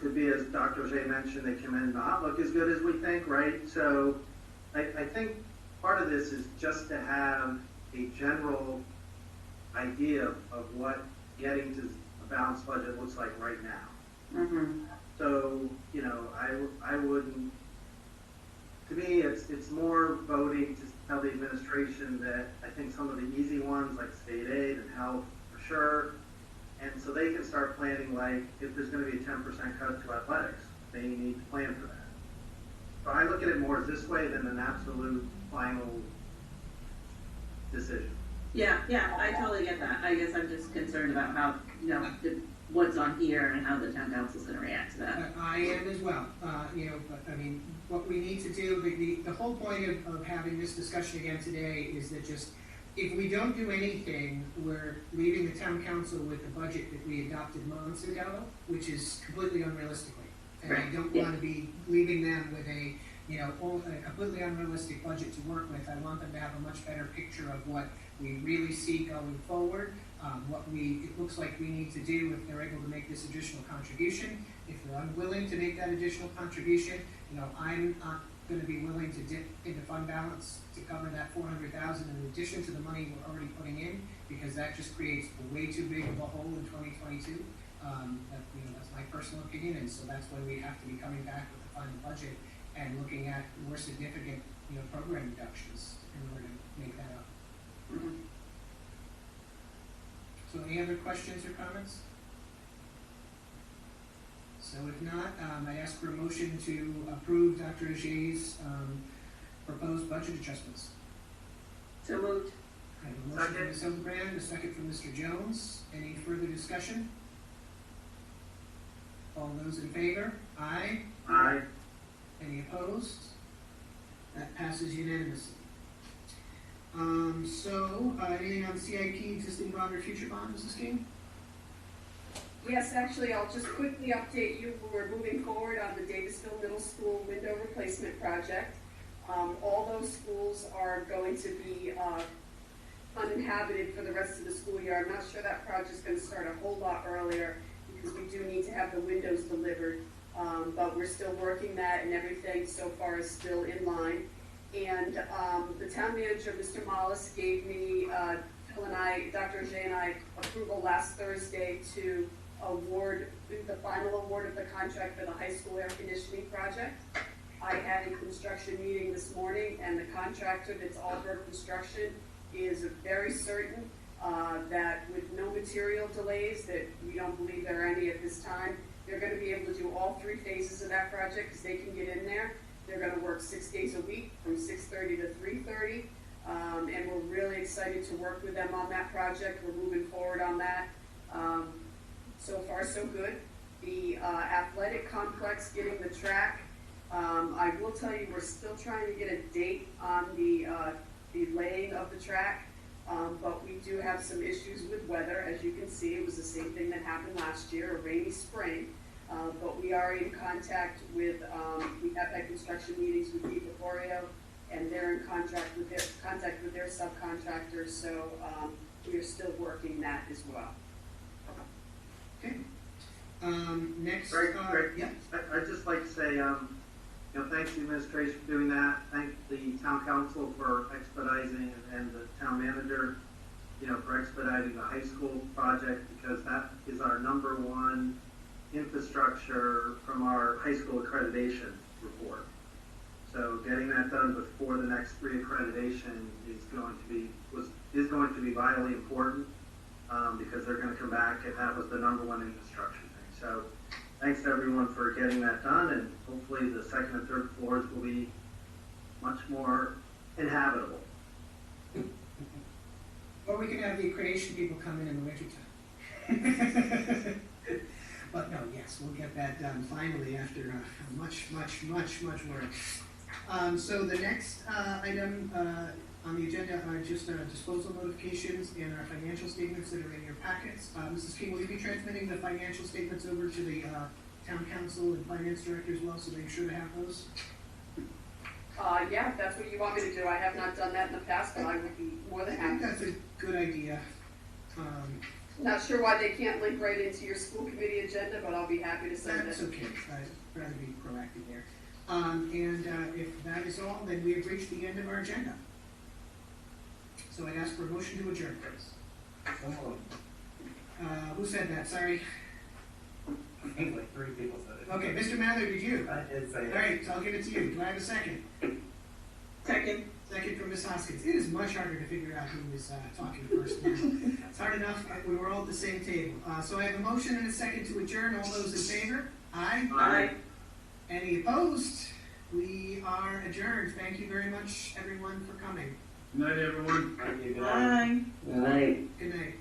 S14: Could be, as Dr. Ajay mentioned, they come in not look as good as we think, right? So I think part of this is just to have a general idea of what getting to a balanced budget looks like right now.
S6: Mm-hmm.
S14: So, I wouldn't, to me, it's more voting to tell the administration that I think some of the easy ones, like state aid and health, for sure, and so they can start planning, like, if there's gonna be a 10% cut to athletics, they need to plan for that. So I look at it more this way than an absolute final decision.
S6: Yeah, I totally get that. I guess I'm just concerned about how, what's on here and how the town council's gonna react to that.
S10: I am as well, but what we need to do, the whole point of having this discussion again today is that just, if we don't do anything, we're leaving the town council with the budget that we adopted months ago, which is completely unrealistically. And I don't want to be leaving them with a completely unrealistic budget to work with. I want them to have a much better picture of what we really see going forward, it looks like we need to do if they're able to make this additional contribution. If they're unwilling to make that additional contribution, I'm not going to be willing to dip into fund balance to cover that 400,000 in addition to the money we're already putting in, because that just creates way too big of a hole in 2022. That's my personal opinion, and so that's when we have to be coming back with the final budget and looking at more significant, program reductions in order to make that up.
S6: Mm-hmm.
S10: So any other questions or comments? So if not, I ask for a motion to approve Dr. Ajay's proposed budget adjustments.
S6: So moved.
S10: I have a motion from Ms. Hildebrand, a second from Mr. Jones. Any further discussion? All those in favor? Aye.
S14: Aye.
S10: Any opposed? That passes unanimously. Anything on CIP, existing bond or future bond, Mrs. King?
S11: Yes, actually, I'll just quickly update you. We're moving forward on the Davisville Middle School window replacement project. All those schools are going to be uninhabited for the rest of the school year. I'm not sure that project's going to start a whole lot earlier because we do need to have the windows delivered but we're still working that, and everything so far is still in line. And the town manager, Mr. Mollis, gave me, Phil and I, Dr. Ajay and I, approval last Thursday to award, the final award of the contract for the high school air conditioning project. I had a construction meeting this morning, and the contractor that's Allberg Construction is very certain that with no material delays, that we don't believe there are any at this time, they're gonna be able to do all 3 phases of that project, because they can get in there. They're gonna work 6 days a week from 6:30 to 3:30, and we're really excited to work with them on that project. We're moving forward on that. So far, so good. The athletic complex, getting the track, I will tell you, we're still trying to get a date on the laying of the track, but we do have some issues with weather. As you can see, it was the same thing that happened last year, a rainy spring. But we are in contact with, we have had construction meetings with Deepaforio, and they're in contact with their subcontractors, so we are still working that as well.
S10: Okay. Next,
S14: Greg,
S10: yeah.
S14: I'd just like to say, thanks to the administration for doing that. Thank the town council for expediting, and the town manager, for expediting the high school project, because that is our #1 infrastructure from our high school accreditation report. So getting that done before the next reaccreditation is going to be vitally important, because they're going to come back, and that was the #1 infrastructure thing. So thanks to everyone for getting that done, and hopefully the second and third floors will be much more inhabitable.
S10: Or we can have the accreditation people come in the wintertime. But no, yes, we'll get that done finally after much work. So the next item on the agenda are just disposal notifications and our financial statements that are in your packets. Mrs. King, will you be transmitting the financial statements over to the town council and finance director as well, so make sure to have those?
S11: Yeah, if that's what you want me to do. I have not done that in the past, but I would be more than
S10: I think
S11: happy.
S10: that's a good idea.
S11: Not sure why they can't link right into your school committee agenda, but I'll be happy to send it.
S10: That's okay, I'd rather be proactive there. And if that is all, then we have reached the end of our agenda. So I'd ask for a motion to adjourn, please. Who said that? Sorry.
S15: I think like 3 people said it.
S10: Okay, Mr. Mather, did you?
S15: I did say it.
S10: All right, so I'll give it to you. Do I have a second?
S6: Second.
S10: Second from Ms. Hoskins. It is much harder to figure out who was talking first now. It's hard enough, we were all at the same table. So I have a motion and a second to adjourn. All those in favor? Aye?
S6: Aye.
S10: Any opposed? We are adjourned. Thank you very much, everyone, for coming.
S4: Good night, everyone.
S15: Thank you, guys.
S6: Bye.
S12: Good night.
S10: Good night.